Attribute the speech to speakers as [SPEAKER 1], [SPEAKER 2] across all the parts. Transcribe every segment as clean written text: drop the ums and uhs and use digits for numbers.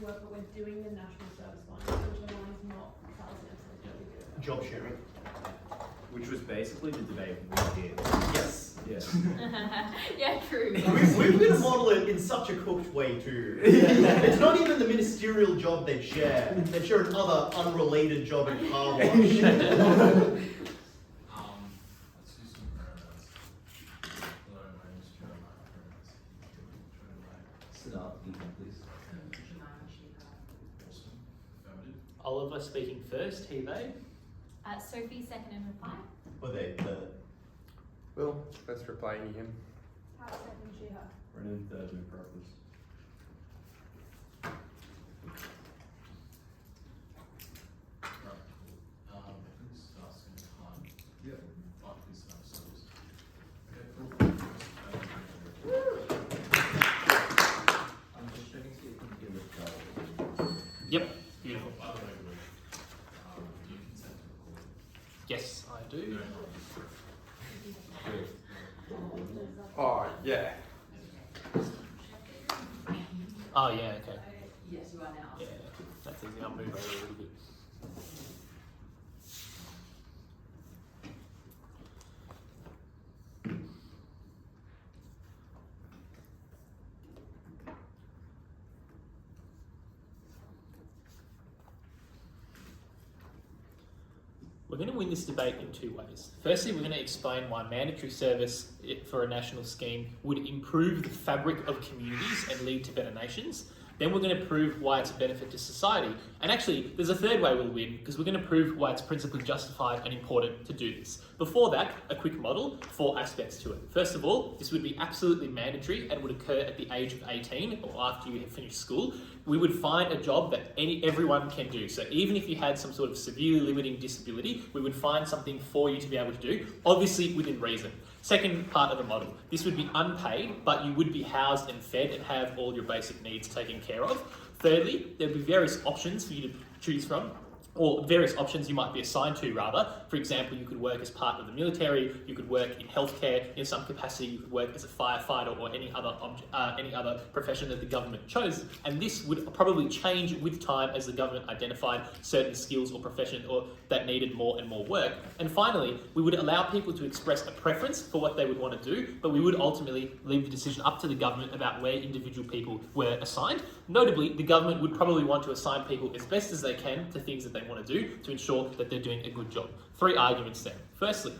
[SPEAKER 1] voluntary work, but we're doing the national service one, which aligns not thousand.
[SPEAKER 2] Job sharing.
[SPEAKER 3] Which was basically the debate we did.
[SPEAKER 2] Yes.
[SPEAKER 3] Yes.
[SPEAKER 4] Yeah, true.
[SPEAKER 2] We're going to model it in such a cooked way too. It's not even the ministerial job they share. They share another unrelated job in car wash.
[SPEAKER 5] Let's do some pronouns. Hello, my name is Jemima.
[SPEAKER 6] Sidharth, please.
[SPEAKER 5] Awesome. Affirmative.
[SPEAKER 7] Oliver speaking first, he, they.
[SPEAKER 4] Sophie, second in reply.
[SPEAKER 2] Or they,
[SPEAKER 8] Will, first replying to him.
[SPEAKER 1] Second, she, her.
[SPEAKER 3] Brendon, third in practice.
[SPEAKER 5] Right, cool. Please start some time.
[SPEAKER 3] Yeah.
[SPEAKER 5] Oh, please start service. Okay, cool.
[SPEAKER 6] I'm just checking to see if you can give it a go.
[SPEAKER 7] Yep, beautiful.
[SPEAKER 5] By the way, do you consent to recording?
[SPEAKER 7] Yes, I do.
[SPEAKER 5] No,
[SPEAKER 8] Oh, yeah.
[SPEAKER 7] Oh, yeah, okay.
[SPEAKER 4] Yes, you are now.
[SPEAKER 7] Yeah, that's easy. I'll move over a little bit. We're going to win this debate in two ways. Firstly, we're going to explain why mandatory service for a national scheme would improve the fabric of communities and lead to better nations. Then we're going to prove why it's a benefit to society. And actually, there's a third way we'll win, because we're going to prove why it's principally justified and important to do this. Before that, a quick model, 4 aspects to it. First of all, this would be absolutely mandatory and would occur at the age of 18 or after you have finished school. We would find a job that everyone can do. So even if you had some sort of severely limiting disability, we would find something for you to be able to do, obviously within reason. Second part of the model, this would be unpaid, but you would be housed and fed and have all your basic needs taken care of. Thirdly, there'd be various options for you to choose from, or various options you might be assigned to rather. For example, you could work as part of the military, you could work in healthcare in some capacity, you could work as a firefighter or any other profession that the government chose. And this would probably change with time as the government identified certain skills or profession or that needed more and more work. And finally, we would allow people to express a preference for what they would want to do, but we would ultimately leave the decision up to the government about where individual people were assigned. Notably, the government would probably want to assign people as best as they can to things that they want to do to ensure that they're doing a good job. 3 arguments then. Firstly,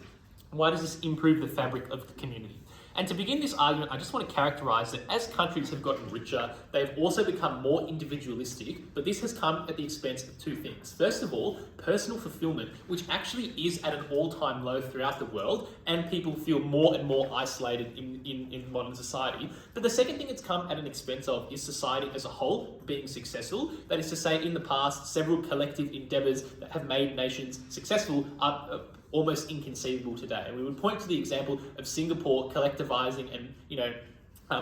[SPEAKER 7] why does this improve the fabric of the community? And to begin this argument, I just want to characterise that as countries have gotten richer, they've also become more individualistic, but this has come at the expense of 2 things. First of all, personal fulfilment, which actually is at an all-time low throughout the world, and people feel more and more isolated in modern society. But the second thing it's come at an expense of is society as a whole being successful. That is to say, in the past, several collective endeavours that have made nations successful are almost inconceivable today. And we would point to the example of Singapore collectivizing and,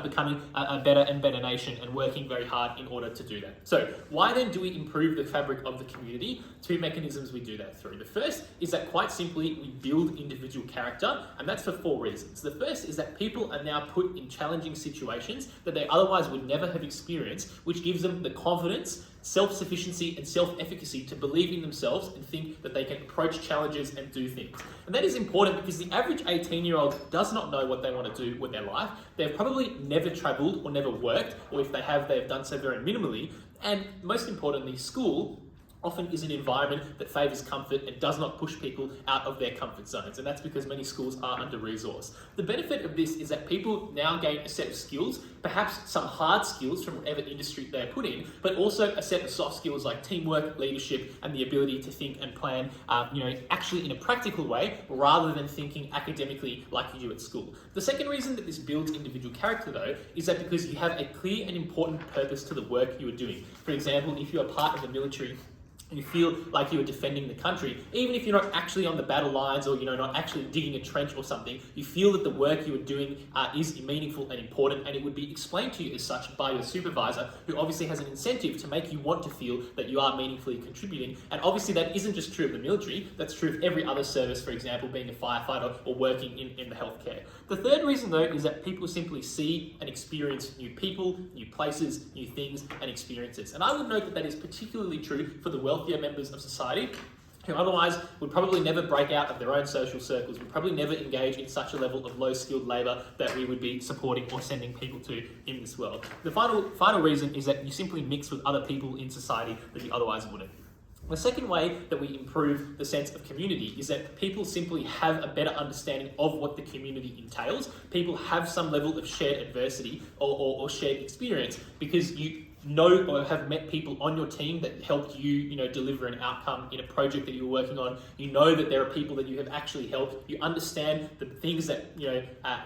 [SPEAKER 7] becoming a better and better nation and working very hard in order to do that. So why then do we improve the fabric of the community? 2 mechanisms we do that through. The first is that quite simply we build individual character, and that's for 4 reasons. The first is that people are now put in challenging situations that they otherwise would never have experienced, which gives them the confidence, self-sufficiency and self-efficacy to believe in themselves and think that they can approach challenges and do things. And that is important because the average 18-year-old does not know what they want to do with their life. They've probably never travelled or never worked, or if they have done so very minimally. And most importantly, school often is an environment that favours comfort and does not push people out of their comfort zones, and that's because many schools are under-resourced. The benefit of this is that people now gain a set of skills, perhaps some hard skills from whatever industry they're put in, but also a set of soft skills like teamwork, leadership, and the ability to think and plan, actually in a practical way, rather than thinking academically like you do at school. The second reason that this builds individual character, though, is that because you have a clear and important purpose to the work you are doing. For example, if you are part of the military, you feel like you are defending the country, even if you're not actually on the battle lines or not actually digging a trench or something. You feel that the work you are doing is meaningful and important, and it would be explained to you as such by your supervisor, who obviously has an incentive to make you want to feel that you are meaningfully contributing. And obviously that isn't just true of the military, that's true of every other service, for example, being a firefighter or working in the healthcare. The third reason though is that people simply see and experience new people, new places, new things and experiences. And I would note that that is particularly true for the wealthier members of society, who otherwise would probably never break out of their own social circles, would probably never engage in such a level of low-skilled labour that we would be supporting or sending people to in this world. The final reason is that you simply mix with other people in society that you otherwise wouldn't. The second way that we improve the sense of community is that people simply have a better understanding of what the community entails. People have some level of shared adversity or shared experience because you know or have met people on your team that helped you, deliver an outcome in a project that you were working on. You know that there are people that you have actually helped. You understand the things that,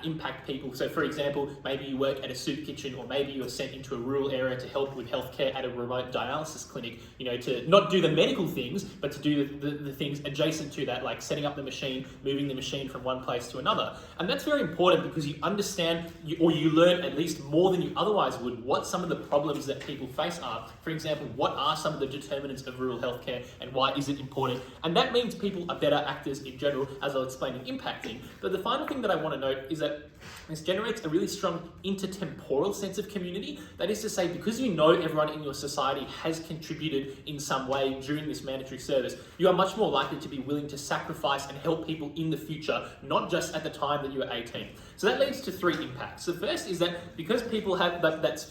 [SPEAKER 7] impact people. So for example, maybe you work at a soup kitchen, or maybe you are sent into a rural area to help with healthcare at a remote dialysis clinic, to not do the medical things, but to do the things adjacent to that, like setting up the machine, moving the machine from one place to another. And that's very important because you understand, or you learn at least more than you otherwise would, what some of the problems that people face are. For example, what are some of the determinants of rural healthcare and why is it important? And that means people are better actors in general, as I'll explain in impacting. But the final thing that I want to note is that this generates a really strong intertemporal sense of community. That is to say, because you know everyone in your society has contributed in some way during this mandatory service, you are much more likely to be willing to sacrifice and help people in the future, not just at the time that you were 18. So that leads to 3 impacts. The first is that because people have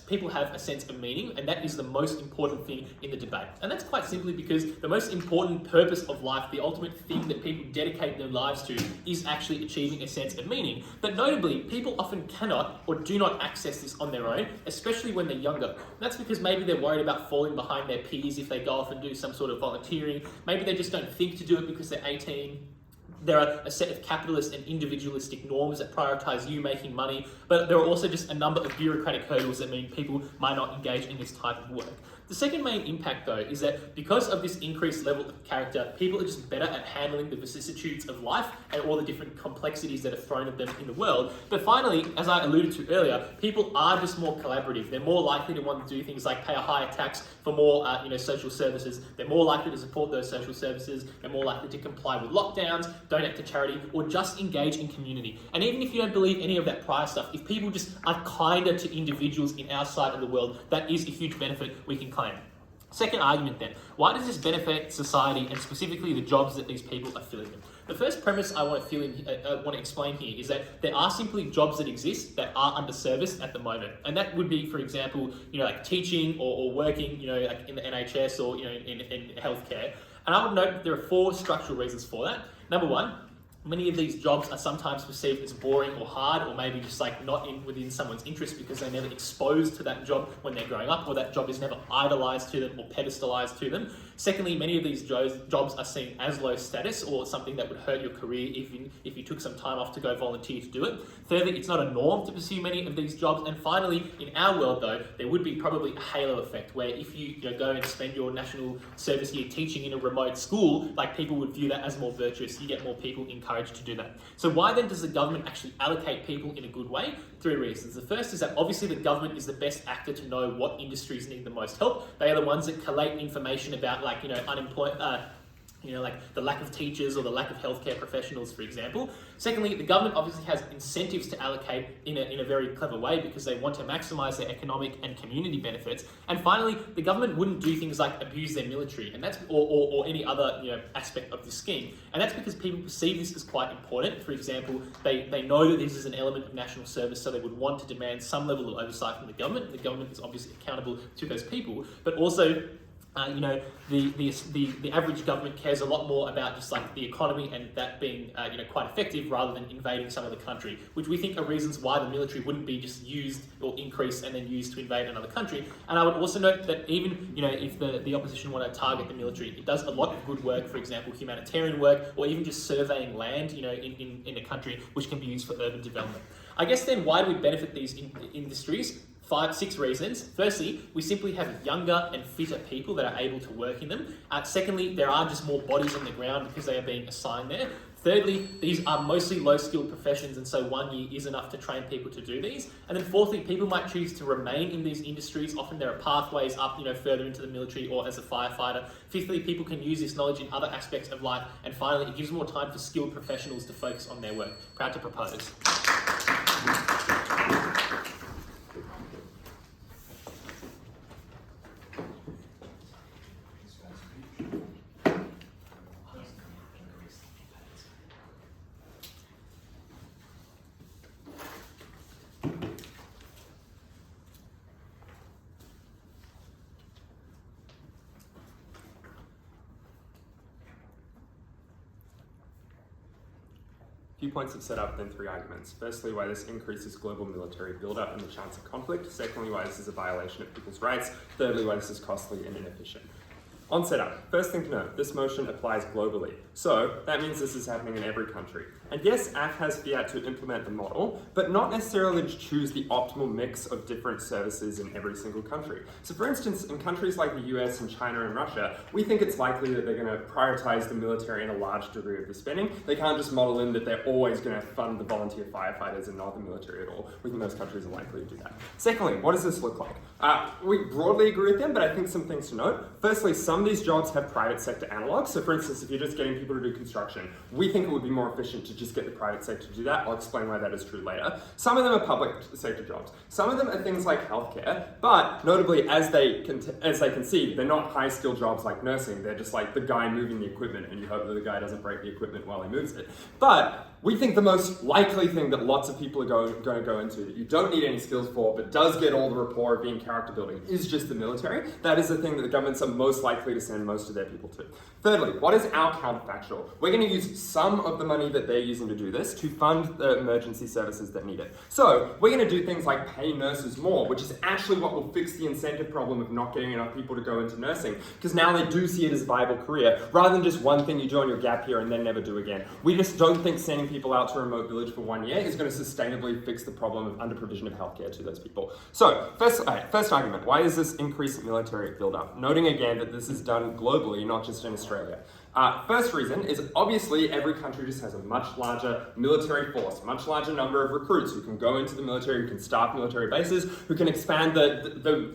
[SPEAKER 7] people have a sense of meaning, and that is the most important thing in the debate. And that's quite simply because the most important purpose of life, the ultimate thing that people dedicate their lives to, is actually achieving a sense of meaning. But notably, people often cannot or do not access this on their own, especially when they're younger. That's because maybe they're worried about falling behind their peers if they go off and do some sort of volunteering. Maybe they just don't think to do it because they're 18. There are a set of capitalist and individualistic norms that prioritise you making money, but there are also just a number of bureaucratic hurdles that mean people might not engage in this type of work. The second main impact, though, is that because of this increased level of character, people are just better at handling the vicissitudes of life and all the different complexities that are thrown at them in the world. But finally, as I alluded to earlier, people are just more collaborative. They're more likely to want to do things like pay a higher tax for more social services. They're more likely to support those social services. They're more likely to comply with lockdowns, donate to charity, or just engage in community. And even if you don't believe any of that prior stuff, if people just are kinder to individuals in our side of the world, that is a huge benefit we can claim. Second argument then, why does this benefit society and specifically the jobs that these people are filling in? The first premise I want to explain here is that there are simply jobs that exist that are under service at the moment. And that would be, for example, like teaching or working, like in the NHS or, in healthcare. And I would note that there are 4 structural reasons for that. Number 1, many of these jobs are sometimes perceived as boring or hard, or maybe just like not within someone's interest because they're never exposed to that job when they're growing up, or that job is never idolized to them or pedestalized to them. Secondly, many of these jobs are seen as low status or something that would hurt your career if you took some time off to go volunteer to do it. Thirdly, it's not a norm to pursue many of these jobs. And finally, in our world though, there would be probably a halo effect where if you go and spend your national service year teaching in a remote school, like people would view that as more virtuous. You get more people encouraged to do that. So why then does the government actually allocate people in a good way? 3 reasons. The first is that obviously the government is the best actor to know what industries need the most help. They are the ones that collate information about unemployment, like the lack of teachers or the lack of healthcare professionals, for example. Secondly, the government obviously has incentives to allocate in a very clever way because they want to maximise their economic and community benefits. And finally, the government wouldn't do things like abuse their military, and that's or any other aspect of this scheme. And that's because people perceive this as quite important. For example, they know that this is an element of national service, so they would want to demand some level of oversight from the government. The government is obviously accountable to those people, but also the average government cares a lot more about just like the economy and that being quite effective rather than invading some of the country, which we think are reasons why the military wouldn't be just used or increased and then used to invade another country. And I would also note that even if the opposition want to target the military, it does a lot of good work, for example humanitarian work or even just surveying land in a country, which can be used for urban development. I guess then why do we benefit these industries? 6 reasons. Firstly, we simply have younger and fitter people that are able to work in them. Secondly, there are just more bodies on the ground because they are being assigned there. Thirdly, these are mostly low-skilled professions, and so 1 year is enough to train people to do these. And then fourthly, people might choose to remain in these industries. Often there are pathways up, further into the military or as a firefighter. Fifthly, people can use this knowledge in other aspects of life. And finally, it gives more time for skilled professionals to focus on their work. Proud to propose.
[SPEAKER 8] Few points of setup, then 3 arguments. Firstly, why this increases global military build-up and the chance of conflict. Secondly, why this is a violation of people's rights. Thirdly, why this is costly and inefficient. On setup, first thing to note, this motion applies globally. So that means this is happening in every country. And yes, AF has fiat to implement the model, but not necessarily to choose the optimal mix of different services in every single country. So for instance, in countries like the US and China and Russia, we think it's likely that they're going to prioritize the military in a large degree of the spending. They can't just model in that they're always going to fund the volunteer firefighters and not the military at all. We think those countries are likely to do that. Secondly, what does this look like? We broadly agree with them, but I think some things to note. Firstly, some of these jobs have private sector analogs. So for instance, if you're just getting people to do construction, we think it would be more efficient to just get the private sector to do that. I'll explain why that is true later. Some of them are public sector jobs. Some of them are things like healthcare, but notably, as they can see, they're not high-skilled jobs like nursing. They're just like the guy moving the equipment, and you hope that the guy doesn't break the equipment while he moves it. But we think the most likely thing that lots of people are going to go into, that you don't need any skills for, but does get all the rapport of being character building, is just the military. That is the thing that the governments are most likely to send most of their people to. Thirdly, what is our counterfactual? We're going to use some of the money that they're using to do this to fund the emergency services that need it. So we're going to do things like pay nurses more, which is actually what will fix the incentive problem of not getting enough people to go into nursing, because now they do see it as a viable career, rather than just one thing you do on your gap year and then never do again. We just don't think sending people out to a remote village for 1 year is going to sustainably fix the problem of under-provision of healthcare to those people. So, first argument, why does this increase military build-up? Noting again that this is done globally, not just in Australia. First reason is obviously every country just has a much larger military force, a much larger number of recruits who can go into the military, who can staff military bases, who can expand the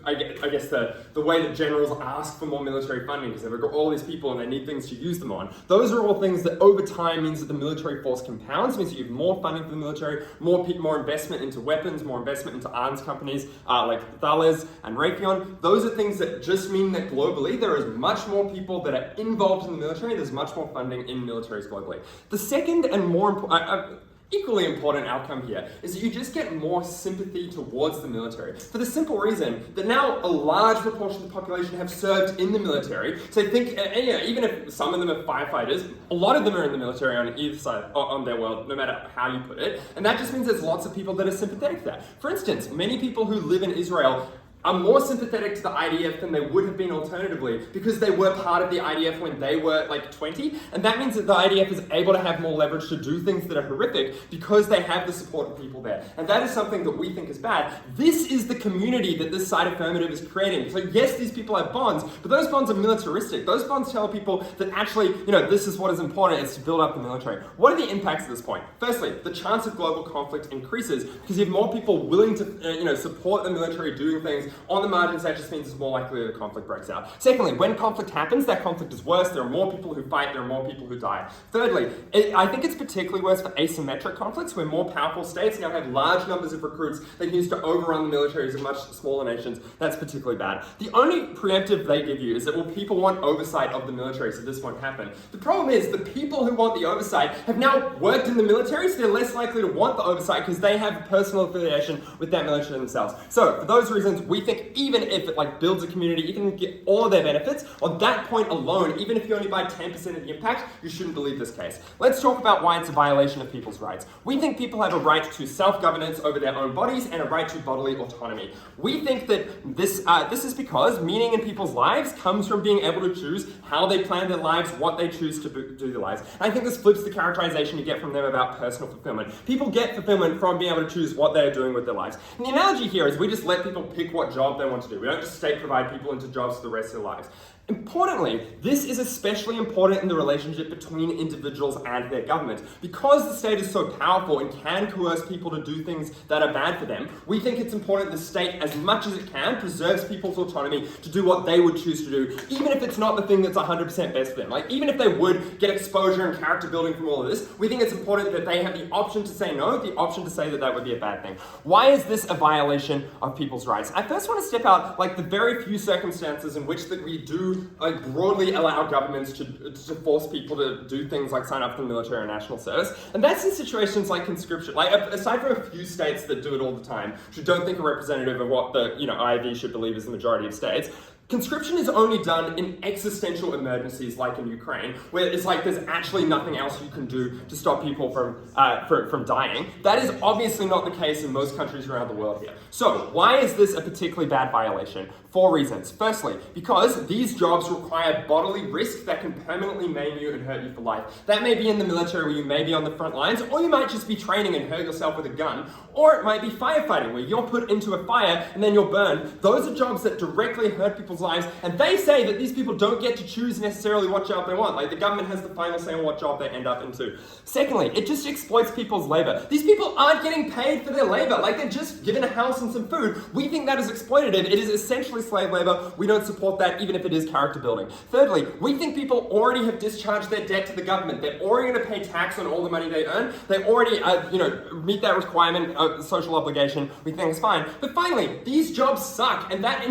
[SPEAKER 8] way that generals ask for more military funding because they've got all these people and they need things to use them on. Those are all things that over time means that the military force compounds, means that you have more funding for the military, more investment into weapons, more investment into arms companies like Thales and Raytheon. Those are things that just mean that globally there is much more people that are involved in the military. There's much more funding in militaries globally. The second and more equally important outcome here is that you just get more sympathy towards the military for the simple reason that now a large proportion of the population have served in the military. So think, even if some of them are firefighters, a lot of them are in the military on either side on their world, no matter how you put it. And that just means there's lots of people that are sympathetic to that. For instance, many people who live in Israel are more sympathetic to the IDF than they would have been alternatively because they were part of the IDF when they were like 20, and that means that the IDF is able to have more leverage to do things that are horrific because they have the support of people there, and that is something that we think is bad. This is the community that this side affirmative is creating. So yes, these people have bonds, but those bonds are militaristic. Those bonds tell people that actually, this is what is important, is to build up the military. What are the impacts at this point? Firstly, the chance of global conflict increases because you have more people willing to, support the military doing things on the margins. That just means it's more likely that a conflict breaks out. Secondly, when conflict happens, that conflict is worse. There are more people who fight. There are more people who die. Thirdly, I think it's particularly worse for asymmetric conflicts where more powerful states now have large numbers of recruits they can use to overrun the militaries of much smaller nations. That's particularly bad. The only preemptive they give you is that, well, people want oversight of the military, so this won't happen. The problem is the people who want the oversight have now worked in the military, so they're less likely to want the oversight because they have personal affiliation with that military themselves. So for those reasons, we We think even if it like builds a community, you can get all of their benefits, on that point alone, even if you only buy 10% of the impact, you shouldn't believe this case. Let's talk about why it's a violation of people's rights. We think people have a right to self-governance over their own bodies and a right to bodily autonomy. We think that this is because meaning in people's lives comes from being able to choose how they plan their lives, what they choose to do their lives. And I think this flips the characterization you get from them about personal fulfillment. People get fulfillment from being able to choose what they're doing with their lives. And the analogy here is we just let people pick what job they want to do. We don't just state provide people into jobs for the rest of their lives. Importantly, this is especially important in the relationship between individuals and their government. Because the state is so powerful and can coerce people to do things that are bad for them, we think it's important the state, as much as it can, preserves people's autonomy to do what they would choose to do, even if it's not the thing that's 100% best for them. Like, even if they would get exposure and character building from all of this, we think it's important that they have the option to say no, the option to say that that would be a bad thing. Why is this a violation of people's rights? I first want to step out, like, the very few circumstances in which that we do broadly allow governments to force people to do things like sign up for the military or national service. And that's in situations like conscription. Like, aside from a few states that do it all the time, which don't think are representative of what the IAV should believe is the majority of states, conscription is only done in existential emergencies like in Ukraine, where it's like there's actually nothing else you can do to stop people from dying. That is obviously not the case in most countries around the world here. So why is this a particularly bad violation? 4 reasons. Firstly, because these jobs require bodily risk that can permanently maim you and hurt you for life. That may be in the military where you may be on the front lines, or you might just be training and hurt yourself with a gun, or it might be firefighting where you're put into a fire and then you're burned. Those are jobs that directly hurt people's lives, and they say that these people don't get to choose necessarily what job they want. Like, the government has the final say on what job they end up into. Secondly, it just exploits people's labor. These people aren't getting paid for their labor. Like, they're just given a house and some food. We think that is exploitative. It is essentially slave labor. We don't support that, even if it is character building. Thirdly, we think people already have discharged their debt to the government. They're already going to pay tax on all the money they earn. They already, meet that requirement of social obligation. We think it's fine. But finally, these jobs suck, and that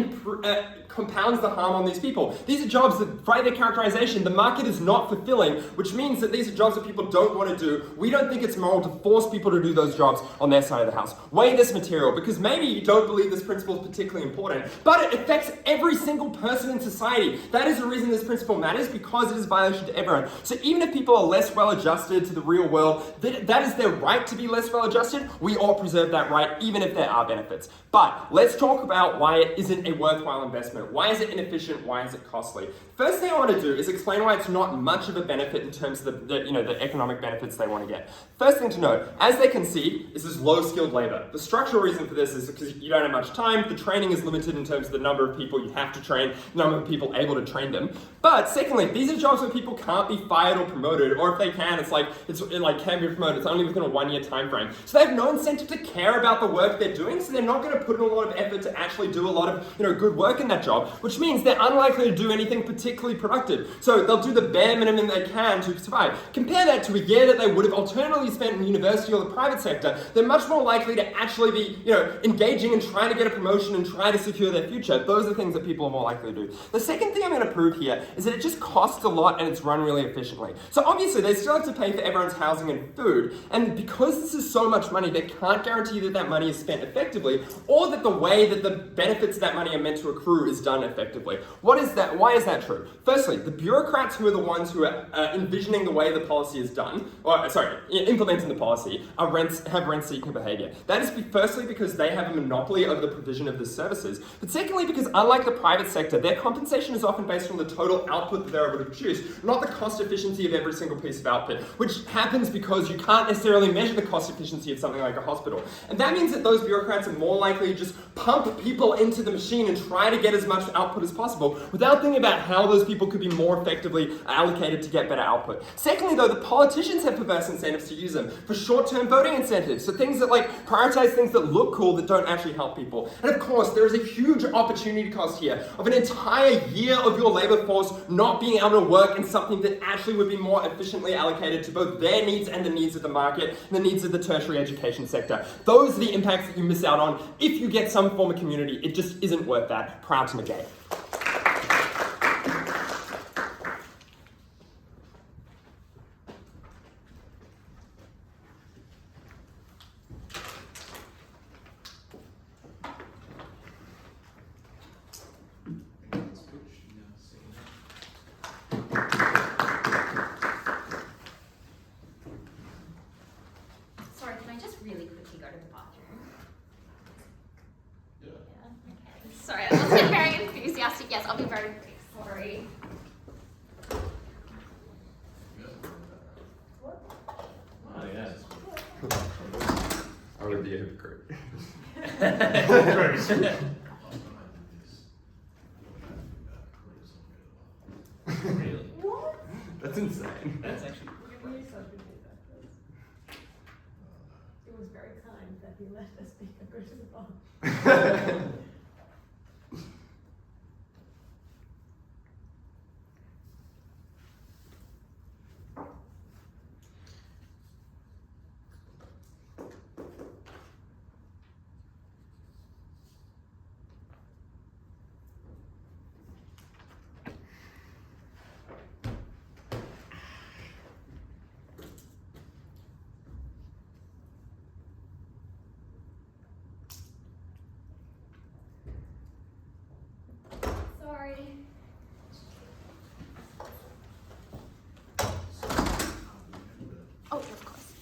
[SPEAKER 8] compounds the harm on these people. These are jobs that, by their characterization, the market is not fulfilling, which means that these are jobs that people don't want to do. We don't think it's moral to force people to do those jobs on their side of the house. Weigh this material, because maybe you don't believe this principle is particularly important, but it affects every single person in society. That is the reason this principle matters, because it is a violation to everyone. So even if people are less well adjusted to the real world, that is their right to be less well adjusted. We all preserve that right, even if there are benefits. But let's talk about why it isn't a worthwhile investment. Why is it inefficient? Why is it costly? First thing I want to do is explain why it's not much of a benefit in terms of the economic benefits they want to get. First thing to note, as they can see, this is low-skilled labor. The structural reason for this is because you don't have much time. The training is limited in terms of the number of people you have to train, the number of people able to train them. But secondly, these are jobs where people can't be fired or promoted, or if they can, it's can be promoted. It's only within a 1-year time frame. So they have no incentive to care about the work they're doing. So they're not going to put in a lot of effort to actually do a lot of good work in that job, which means they're unlikely to do anything particularly productive. So they'll do the bare minimum they can to survive. Compare that to a year that they would have alternatively spent in university or the private sector. They're much more likely to actually be, engaging and trying to get a promotion and try to secure their future. Those are things that people are more likely to do. The second thing I'm going to prove here is that it just costs a lot and it's run really efficiently. So obviously they still have to pay for everyone's housing and food, and because this is so much money, they can't guarantee that that money is spent effectively, or that the way that the benefits of that money are meant to accrue is done effectively. What is that? Why is that true? Firstly, the bureaucrats who are the ones who are envisioning the way the policy is done, implementing the policy, have rent-seeking behaviour. That is firstly because they have a monopoly over the provision of the services, but secondly because unlike the private sector, their compensation is often based on the total output that they're able to produce, not the cost efficiency of every single piece of output, which happens because you can't necessarily measure the cost efficiency of something like a hospital. And that means that those bureaucrats are more likely to just pump people into the machine and try to get as much output as possible without thinking about how those people could be more effectively allocated to get better output. Secondly, though, the politicians have perverse incentives to use them for short-term voting incentives, so things that prioritize things that look cool that don't actually help people. And of course, there is a huge opportunity cost here of an entire year of your labor force not being able to work in something that actually would be more efficiently allocated to both their needs and the needs of the market and the needs of the tertiary education sector. Those are the impacts that you miss out on if you get some form of community. It just isn't worth that. Proud to negate. I would be a hypocrite.
[SPEAKER 5] Last time I did this, I would have to
[SPEAKER 7] Really?
[SPEAKER 1] What?
[SPEAKER 8] That's insane.
[SPEAKER 7] That's actually
[SPEAKER 1] We used social media. It was very kind that he let us speak a bit of the bomb.
[SPEAKER 4] Sorry. Oh, of course.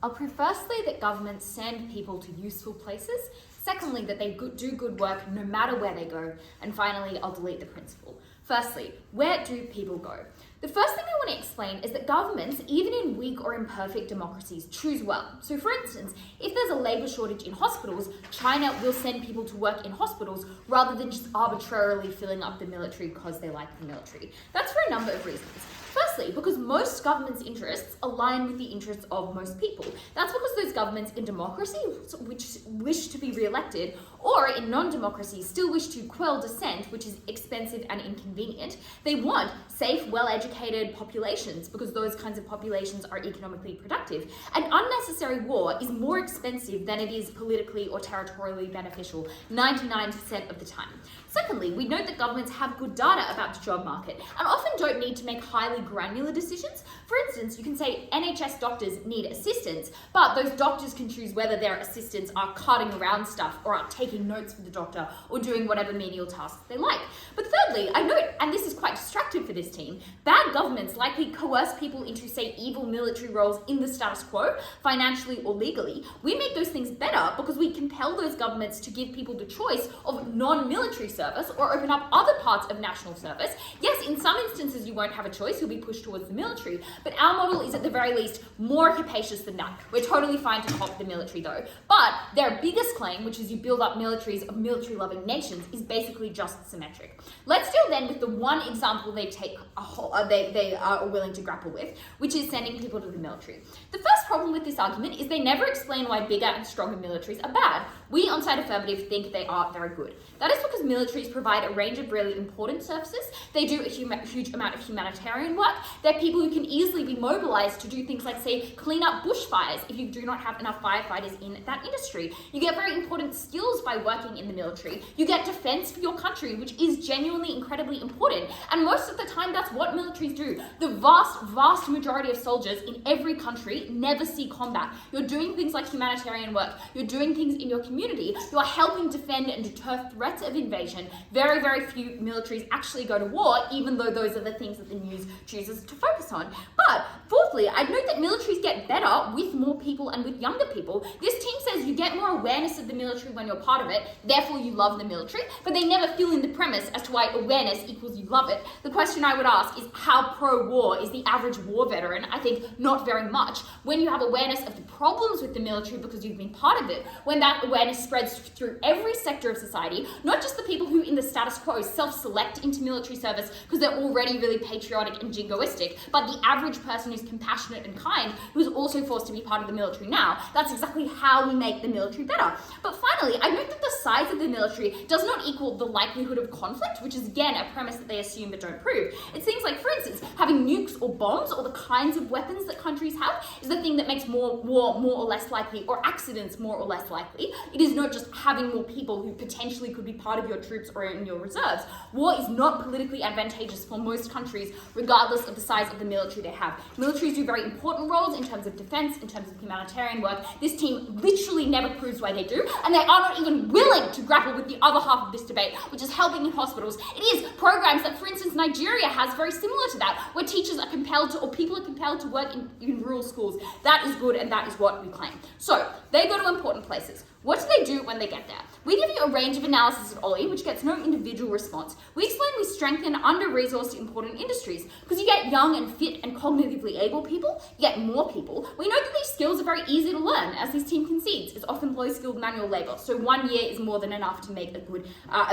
[SPEAKER 4] I'll prove firstly that governments send people to useful places, secondly that they do good work no matter where they go, and finally I'll delete the principle. Firstly, where do people go? The first thing I want to explain is that governments, even in weak or imperfect democracies, choose well. So for instance, if there's a labour shortage in hospitals, China will send people to work in hospitals rather than just arbitrarily filling up the military because they like the military. That's for a number of reasons. Firstly, because most governments' interests align with the interests of most people. That's because those governments in democracy which wish to be re-elected, or in non-democracy still wish to quell dissent, which is expensive and inconvenient. They want safe, well-educated populations because those kinds of populations are economically productive. And unnecessary war is more expensive than it is politically or territorially beneficial 99% of the time. Secondly, we note that governments have good data about the job market and often don't need to make highly granular decisions. For instance, you can say NHS doctors need assistants, but those doctors can choose whether their assistants are carting around stuff or are taking notes for the doctor or doing whatever menial tasks they like. But thirdly, I note, and this is quite distractive for this team, bad governments likely coerce people into, say, evil military roles in the status quo, financially or legally. We make those things better because we compel those governments to give people the choice of non-military service or open up other parts of national service. Yes, in some instances you won't have a choice, you'll be pushed towards the military, but our model is at the very least more capacious than that. We're totally fine to cop the military though. But their biggest claim, which is you build up militaries of military-loving nations, is basically just symmetric. Let's deal then with the one example they are willing to grapple with, which is sending people to the military. The first problem with this argument is they never explain why bigger and stronger militaries are bad. We on Side Affirmative think they are very good. That is because militaries provide a range of really important services. They do a huge amount of humanitarian work. They're people who can easily be mobilized to do things like, say, clean up bushfires if you do not have enough firefighters in that industry. You get very important skills by working in the military. You get defense for your country, which is genuinely incredibly important. And most of the time, that's what militaries do. The vast majority of soldiers in every country never see combat. You're doing things like humanitarian work. You're doing things in your community. You are helping defend and deter threats of invasion. Very, very few militaries actually go to war, even though those are the things that the news chooses to focus on. But fourthly, I'd note that militaries get better with more people and with younger people. This team says you get more awareness of the military when you're part of it, therefore you love the military, but they never fill in the premise as to why awareness equals you love it. The question I would ask is how pro-war is the average war veteran? I think not very much. When you have awareness of the problems with the military because you've been part of it, when that awareness spreads through every sector of society, not just the people who in the status quo self-select into military service because they're already really patriotic and jingoistic, but the average person who's compassionate and kind, who's also forced to be part of the military now, that's exactly how we make the military better. But finally, I note that the size of the military does not equal the likelihood of conflict, which is again a premise that they assume but don't prove. It seems like, for instance, having nukes or bombs or the kinds of weapons that countries have is the thing that makes war more or less likely, or accidents more or less likely. It is not just having more people who potentially could be part of your troops or in your reserves. War is not politically advantageous for most countries, regardless of the size of the military they have. Militaries do very important roles in terms of defense, in terms of humanitarian work. This team literally never proves why they do, and they are not even willing willing to grapple with the other half of this debate, which is helping in hospitals. It is programs that, for instance, Nigeria has very similar to that, where teachers are compelled to, or people are compelled to work in rural schools. That is good, and that is what we claim. So, they go to important places. What do they do when they get there? We give you a range of analysis at Ollie, which gets no individual response. We explain we strengthen under-resourced important industries, because you get young and fit and cognitively able people, you get more people. We know that these skills are very easy to learn, as this team concedes. It's often low-skilled manual labour, so 1 year is more than enough to make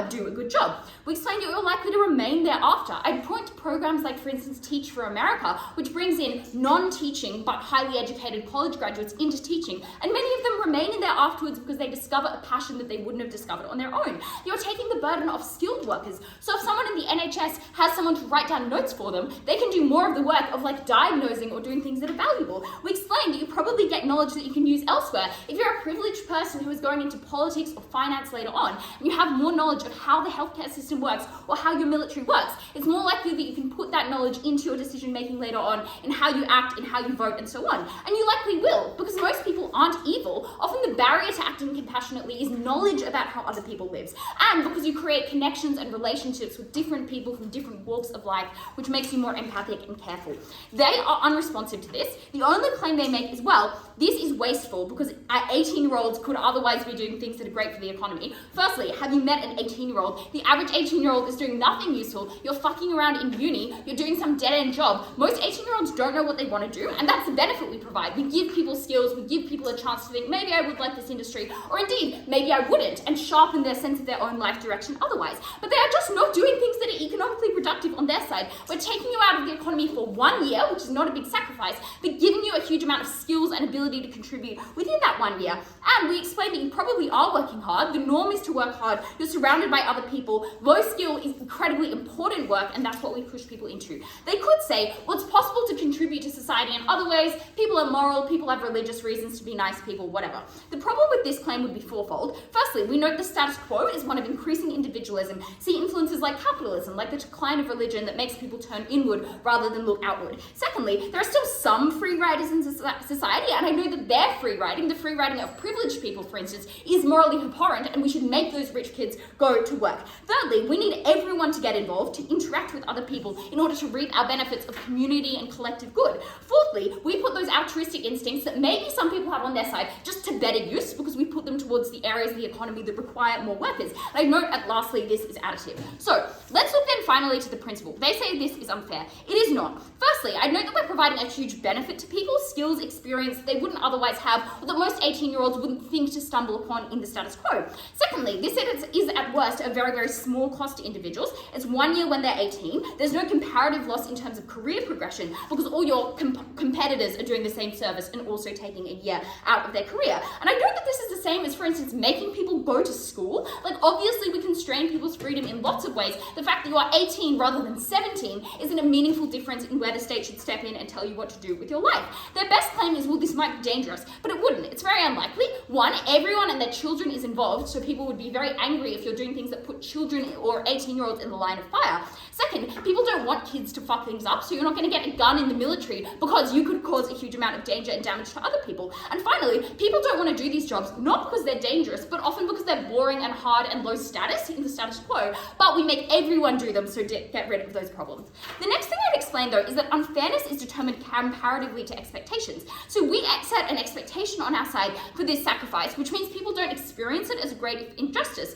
[SPEAKER 4] do a good job. We explain you're likely to remain thereafter. I'd point to programs like, for instance, Teach for America, which brings in non-teaching but highly educated college graduates into teaching, and many of them remain in there afterwards because they discover a passion that they wouldn't have discovered on their own. You're taking the burden of skilled workers. So if someone in the NHS has someone to write down notes for them, they can do more of the work of like diagnosing or doing things that are valuable. We explain that you probably get knowledge that you can use elsewhere. If you're a privileged person who is going into politics or finance later on, and you have more knowledge of how the healthcare system works or how your military works, it's more likely that you can put that knowledge into your decision making later on in how you act, in how you vote, and so on. And you likely will, because most people aren't evil. Often the barrier to acting compassionately is knowledge about how other people live, and because you create connections and relationships with different people from different walks of life, which makes you more empathic and careful. They are unresponsive to this. The only claim they make is, well, this is wasteful because 18-year-olds could otherwise be doing things that are great for the economy. Firstly, have you met an 18-year-old? The average 18-year-old is doing nothing useful. You're fucking around in uni, you're doing some dead-end job. Most 18-year-olds don't know what they want to do, and that's the benefit we provide. We give people skills, we give people a chance to think, maybe I would like this industry, or indeed, maybe I wouldn't, and sharpen their sense of their own life direction otherwise. But they are just not doing things that are economically productive on their side. We're taking you out of the economy for 1 year, which is not a big sacrifice, but giving you a huge amount of skills and ability to contribute within that 1 year. And we explain that you probably are working hard. The norm is to work hard. You're surrounded by other people. Low skill is incredibly important work, and that's what we push people into. They could say, well, it's possible to contribute to society in other ways. People are moral, people have religious reasons to be nice people, whatever. The problem with this claim would be fourfold. Firstly, we note the status quo is one of increasing individualism. See influences like capitalism, like the decline of religion that makes people turn inward rather than look outward. Secondly, there are still some free riders in society, and I know that their free riding, the free riding of privileged people, for instance, is morally abhorrent, and we should make those rich kids go to work. Thirdly, we need everyone to get involved, to interact with other people in order to reap our benefits of community and collective good. Fourthly, we put those altruistic instincts that maybe some people have on their side just to better use, because we put them towards the areas of the economy that require more workers. And I note at lastly, this is additive. So let's look then finally to the principle. They say this is unfair. It is not. Firstly, I note that we're providing a huge benefit to people, skills, experience they wouldn't otherwise have, or that most 18-year-olds wouldn't think to stumble upon in the status quo. Secondly, this is at worst a very, very small cost to individuals. It's 1 year when they're 18. There's no comparative loss in terms of career progression because all your competitors are doing the same service and also taking a year out of their career. And I know that this is the same as, for instance, making people go to school. Like, obviously we constrain people's freedom in lots of ways. The fact that you are 18 rather than 17 isn't a meaningful difference in where the state should step in and tell you what to do with your life. Their best claim is, well, this might be dangerous, but it wouldn't. It's very unlikely. One, everyone and their children is involved, so people would be very angry if you're doing things that put children or 18-year-olds in the line of fire. Second, people don't want kids to fuck things up, so you're not going to get a gun in the military because you could cause a huge amount of danger and damage to other people. And finally, people don't want to do these jobs, not because they're dangerous, but often because they're boring and hard and low status in the status quo, but we make everyone do them, so get rid of those problems. The next thing I'd explain, though, is that unfairness is determined comparatively to expectations. So we set an expectation on our side for this sacrifice, which means people don't experience it as a great injustice.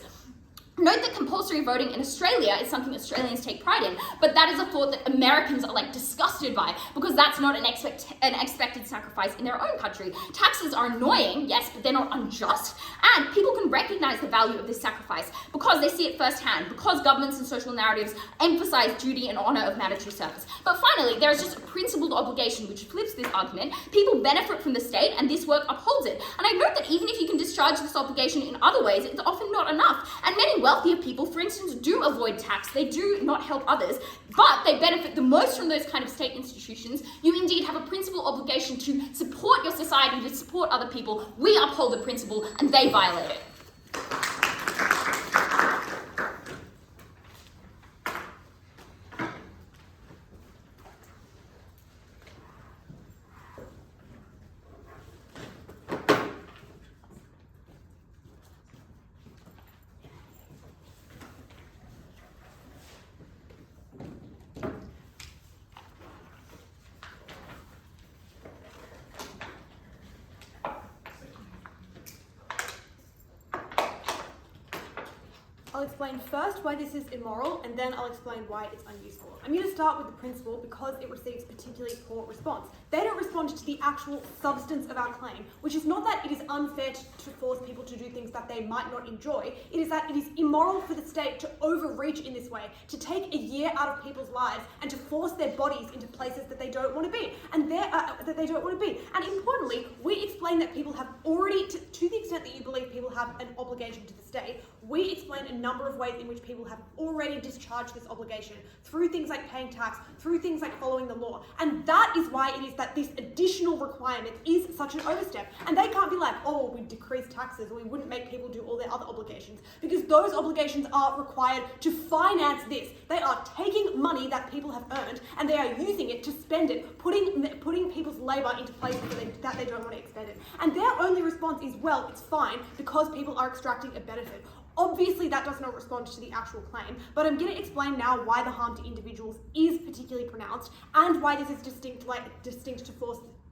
[SPEAKER 4] Note that compulsory voting in Australia is something Australians take pride in, but that is a thought that Americans are like disgusted by because that's not an expected sacrifice in their own country. Taxes are annoying, yes, but they're not unjust, and people can recognize the value of this sacrifice because they see it firsthand, because governments and social narratives emphasize duty and honor of mandatory service. But finally, there is just a principled obligation which flips this argument. People benefit from the state, and this work upholds it. And I note that even if you can discharge this obligation in other ways, it's often not enough, and many wealthier people, for instance, do avoid tax. They do not help others, but they benefit the most from those kind of state institutions. You indeed have a principal obligation to support your society, to support other people. We uphold the principle and they violate it.
[SPEAKER 9] explain first why this is immoral, and then I'll explain why it's unuseful. I'm going to start with the principle because it receives particularly poor response. They don't respond to the actual substance of our claim, which is not that it is unfair to force people to do things that they might not enjoy. It is that it is immoral for the state to overreach in this way, to take a year out of people's lives and to force their bodies into places that they don't want to be, and And importantly, we explain that people have already, to the extent that you believe people have an obligation to the state, we explain a number of ways in which people have already discharged this obligation through things like paying tax, through things like following the law. And that is why it is that this additional requirement is such an overstep. And they can't be like, oh, we decrease taxes or we wouldn't make people do all their other obligations, because those obligations are required to finance this. They are taking money that people have earned and they are using it to spend it, putting people's labour into places that they don't want to expend it. And their only response is, well, it's fine because people are extracting a benefit. Obviously, that does not respond to the actual claim, but I'm going to explain now why the harm to individuals is particularly pronounced and why this is distinct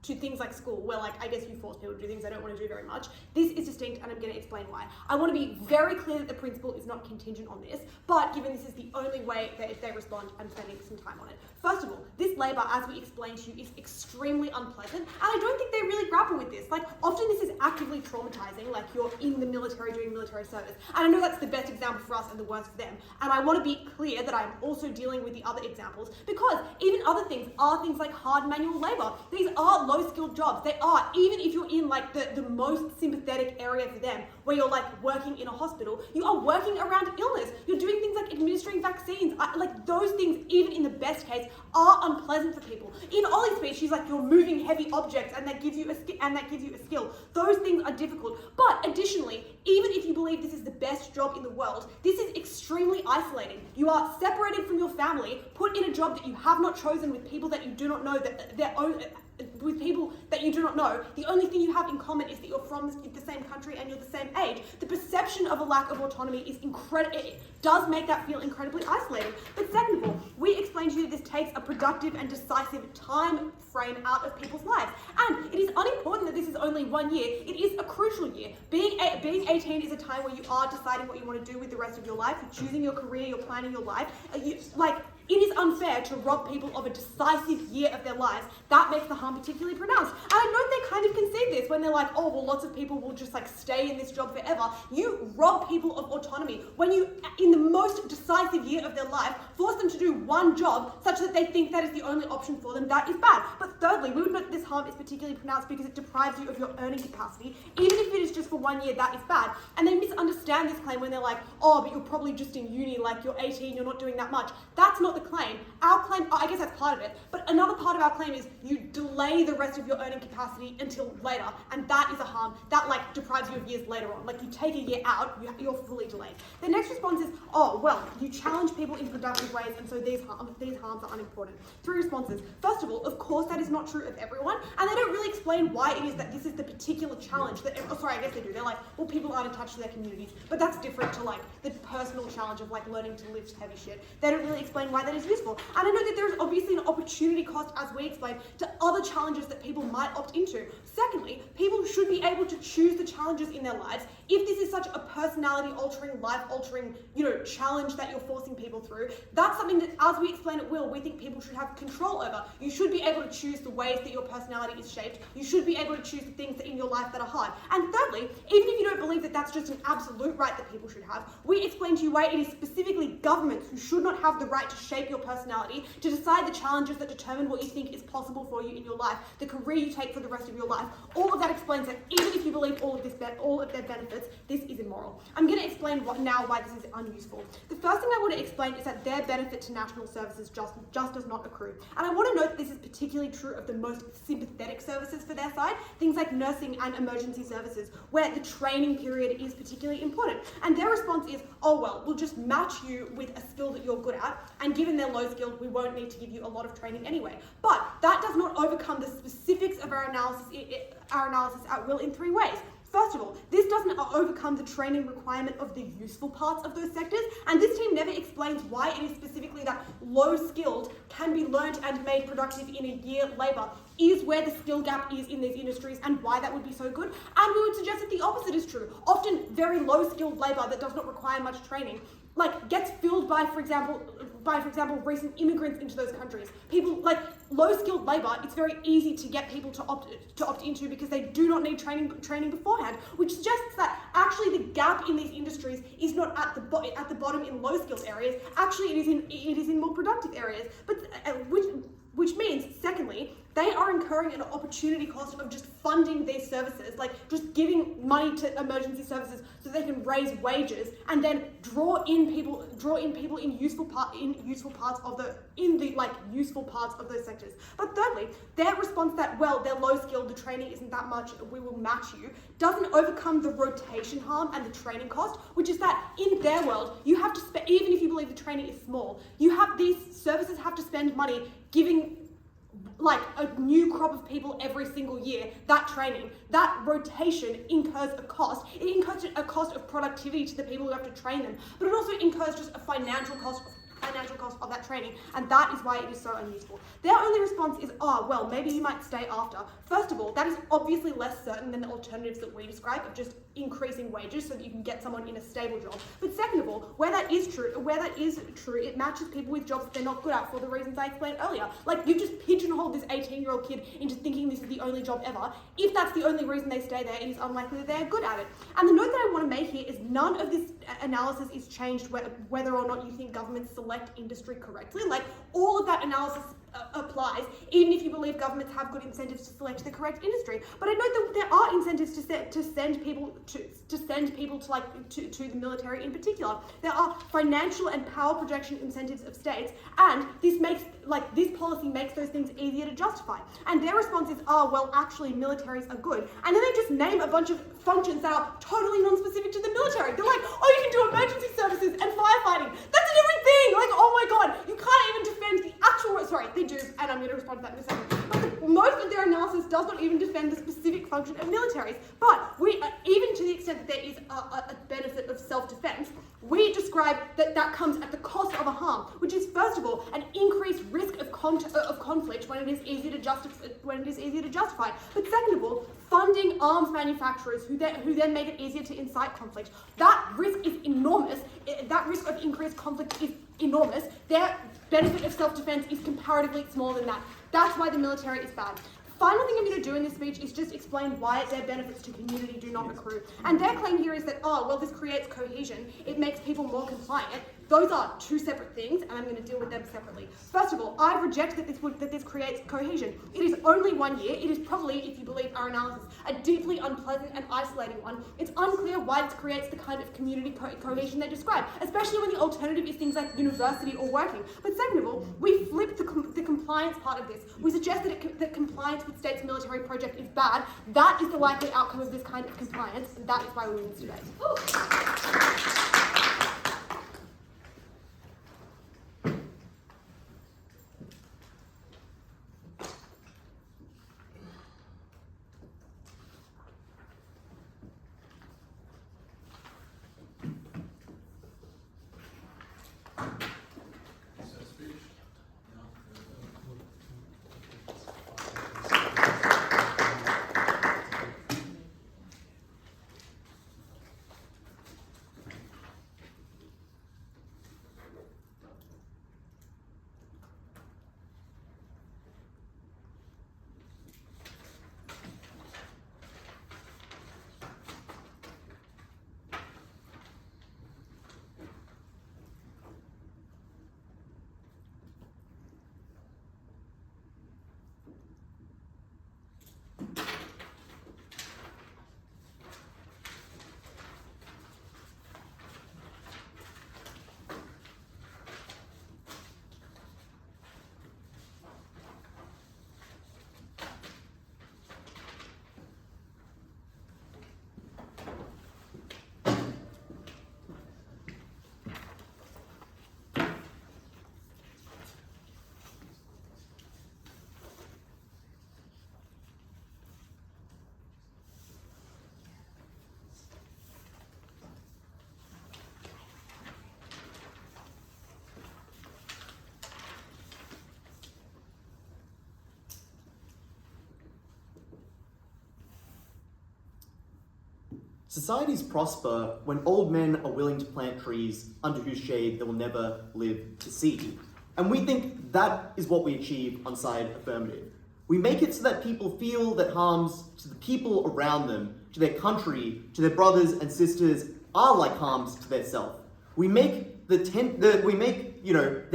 [SPEAKER 9] to things like school, where I guess you force people to do things they don't want to do very much. This is distinct, and I'm going to explain why. I want to be very clear that the principle is not contingent on this, but given this is the only way that if they respond, I'm spending some time on it. First of all, this labour, as we explained to you, is extremely unpleasant, and I don't think they really grapple with this. Often this is actively traumatizing, you're in the military doing military service, and I know that's the best example for us and the worst for them, and I want to be clear that I'm also dealing with the other examples, because even other things are things like hard manual labour. These are low-skilled jobs. They are, even if you're in the most sympathetic area for them, where you're working in a hospital, you are working around illness. You're doing things like administering vaccines. Those things, even in the best case, are unpleasant for people. In Ollie's speech, she's like, you're moving heavy objects, and that gives you a skill. Those things are difficult. But additionally, even if you believe this is the best job in the world, this is extremely isolating. You are separated from your family, put in a job that you have not chosen with people that you do not know, with people that you do not know. The only thing you have in common is that you're from the same country and you're the same age. The perception of a lack of autonomy is incredible. It does make that feel incredibly isolating. But second of all, we explained to you that this takes a productive and decisive time frame out of people's lives. And it is unimportant that this is only 1 year. It is a crucial year. Being 18 is a time where you are deciding what you want to do with the rest of your life. You're choosing your career, you're planning your life. It is unfair to rob people of a decisive year of their lives. That makes the harm particularly pronounced. And I know they kind of concede this when they're like, oh, well, lots of people will just stay in this job forever. You rob people of autonomy when you, in the most decisive year of their life, force them to do one job such that they think that is the only option for them. That is bad. But thirdly, we would note that this harm is particularly pronounced because it deprives you of your earning capacity. Even if it is just for 1 year, that is bad. And they misunderstand this claim when they're like, oh, but you're probably just in uni, you're 18, you're not doing that much. That's not the claim. Our claim, I guess that's part of it, but another part of our claim is you delay the rest of your earning capacity until later, and that is a harm. That deprives you of years later on. You take a year out, you're fully delayed. The next response is, oh, well, you challenge people in productive ways, and so these harms are unimportant. 3 responses. First of all, of course, that is not true of everyone, and they don't really explain why it is that this is the particular challenge that, I guess they do. They're like, well, people aren't attached to their communities, but that's different to the personal challenge of learning to lift heavy shit. They don't really explain why that is useful. And I know that there is obviously an opportunity cost, as we explained, to other challenges that people might opt into. Secondly, people should be able to choose the challenges in their lives. If this is such a personality-altering, life-altering, challenge that you're forcing people through, that's something that, as we explain at Will, we think people should have control over. You should be able to choose the ways that your personality is shaped. You should be able to choose the things in your life that are hard. And thirdly, even if you don't believe that that's just an absolute right that people should have, we explain to you why it is specifically governments who should not have the right to shape your personality, to decide the challenges that determine what you think is possible for you in your life, the career you take for the rest of your life. All of that explains that even if you believe all of their benefits, this is immoral. I'm going to explain now why this is unuseful. The first thing I want to explain is that their benefit to national services just does not accrue. And I want to note that this is particularly true of the most sympathetic services for their side, things like nursing and emergency services, where the training period is particularly important. And their response is, oh well, we'll just match you with a skill that you're good at, and given they're low skilled, we won't need to give you a lot of training anyway. But that does not overcome the specifics of our analysis at Will in 3 ways. First of all, this doesn't overcome the training requirement of the useful parts of those sectors, and this team never explains why it is specifically that low-skilled can be learnt and made productive in a year labour is where the skill gap is in these industries and why that would be so good. And we would suggest that the opposite is true. Often very low-skilled labour that does not require much training gets filled by, for example, recent immigrants into those countries. People like low-skilled labour. It's very easy to get people to opt into because they do not need training beforehand, which suggests that actually the gap in these industries is not at the bottom in low-skilled areas. Actually, it is in more productive areas. But which means, secondly, they are incurring an opportunity cost of just funding these services, just giving money to emergency services so they can raise wages and then draw in people in useful parts of those sectors. But thirdly, their response that, well, they're low skilled, the training isn't that much, we will match you, doesn't overcome the rotation harm and the training cost, which is that in their world, you have to spend, even if you believe the training is small, these services have to spend money giving a new crop of people every single year that training. That rotation incurs a cost. It incurs a cost of productivity to the people who have to train them, but it also incurs just a financial cost of that training, and that is why it is so unuseful. Their only response is, oh, well, maybe you might stay after. First of all, that is obviously less certain than the alternatives that we describe of just increasing wages so that you can get someone in a stable job. But second of all, where that is true, it matches people with jobs that they're not good at for the reasons I explained earlier. You've just pigeonholed this 18-year-old kid into thinking this is the only job ever. If that's the only reason they stay there, it is unlikely that they're good at it. And the note that I want to make here is none of this analysis is changed whether or not you think governments select industry correctly. All of that analysis applies, even if you believe governments have good incentives to select the correct industry. But I note that there are incentives to send people to the military in particular. There are financial and power projection incentives of states, and this policy makes those things easier to justify. And their response is, oh, well, actually militaries are good. And then they just name a bunch of functions that are totally non-specific to the military. They're like, oh, you can do emergency services and firefighting. That's a different thing. Oh my God, you can't even defend the actual, sorry, they do, and I'm going to respond to that in a second. But most of their analysis does not even defend the specific function of militaries. But even to the extent that there is a benefit of self-defense, we describe that comes at the cost of a harm, which is, first of all, an increased risk of conflict when it is easier to justify. But second of all, funding arms manufacturers who then make it easier to incite conflict. That risk is enormous. That risk of increased conflict is enormous. Their benefit of self-defense is comparatively smaller than that. That's why the military is bad. Final thing I'm going to do in this speech is just explain why their benefits to community do not accrue. And their claim here is that, oh, well, this creates cohesion. It makes people more compliant. Those are two separate things, and I'm going to deal with them separately. First of all, I reject that this creates cohesion. It is only 1 year. It is probably, if you believe our analysis, a deeply unpleasant and isolating one. It's unclear why this creates the kind of community cohesion they describe, especially when the alternative is things like university or working. But second of all, we flip the compliance part of this. We suggest that compliance with states' military project is bad. That is the likely outcome of this kind of compliance, and that is why we win this debate.
[SPEAKER 2] Societies prosper when old men are willing to plant trees under whose shade they will never live to see. And we think that is what we achieve on side affirmative. We make it so that people feel that harms to the people around them, to their country, to their brothers and sisters, are like harms to their self. We make their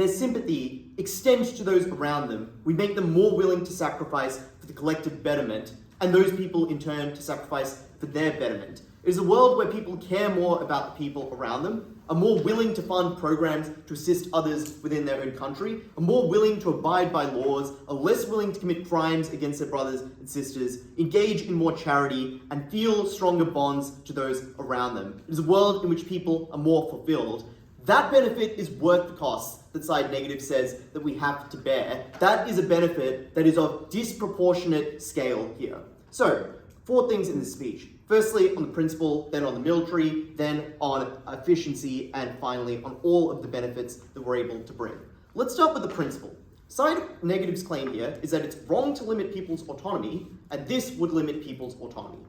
[SPEAKER 2] sympathy extend to those around them. We make them more willing to sacrifice for the collective betterment, and those people in turn to sacrifice for their betterment. It is a world where people care more about the people around them, are more willing to fund programs to assist others within their own country, are more willing to abide by laws, are less willing to commit crimes against their brothers and sisters, engage in more charity, and feel stronger bonds to those around them. It is a world in which people are more fulfilled. That benefit is worth the costs that side negative says that we have to bear. That is a benefit that is of disproportionate scale here. So, 4 things in this speech. Firstly, on the principle, then on the military, then on efficiency, and finally on all of the benefits that we're able to bring. Let's start with the principle. Side negative's claim here is that it's wrong to limit people's autonomy, and this would limit people's autonomy.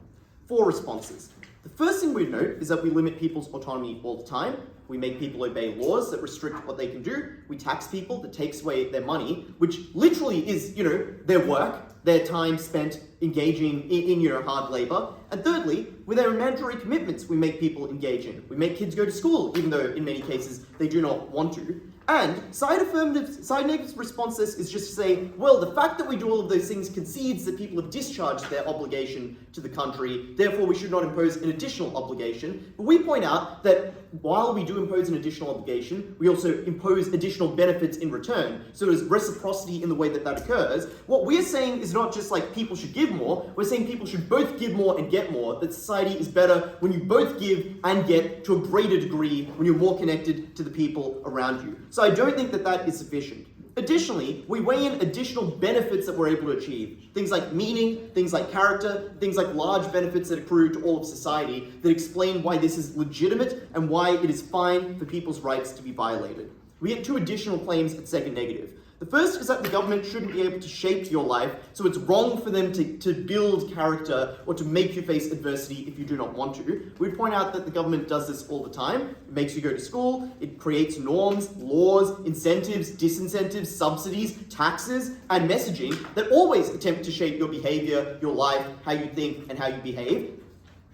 [SPEAKER 2] 4 responses. The first thing we note is that we limit people's autonomy all the time. We make people obey laws that restrict what they can do. We tax people that takes away their money, which literally is, their work, their time spent engaging in hard labor. And thirdly, with our mandatory commitments we make people engage in. We make kids go to school, even though in many cases they do not want to. And side negative's response to this is just to say, well, the fact that we do all of those things concedes that people have discharged their obligation to the country, therefore we should not impose an additional obligation. But we point out that while we do impose an additional obligation, we also impose additional benefits in return. So there's reciprocity in the way that occurs. What we're saying is not just like people should give more, we're saying people should both give more and get more, that society is better when you both give and get to a greater degree when you're more connected to the people around you. So I don't think that that is sufficient. Additionally, we weigh in additional benefits that we're able to achieve. Things like meaning, things like character, things like large benefits that accrue to all of society that explain why this is legitimate and why it is fine for people's rights to be violated. We get 2 additional claims at second negative. The first is that the government shouldn't be able to shape your life, so it's wrong for them to build character or to make you face adversity if you do not want to. We point out that the government does this all the time. It makes you go to school, it creates norms, laws, incentives, disincentives, subsidies, taxes, and messaging that always attempt to shape your behavior, your life, how you think, and how you behave.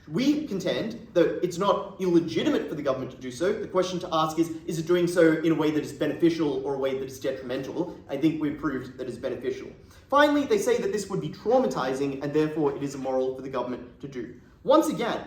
[SPEAKER 2] We contend that it's not illegitimate for the government to do so. The question to ask is it doing so in a way that is beneficial or a way that is detrimental? I think we've proved that it's beneficial. Finally, they say that this would be traumatizing and therefore it is immoral for the government to do. Once again,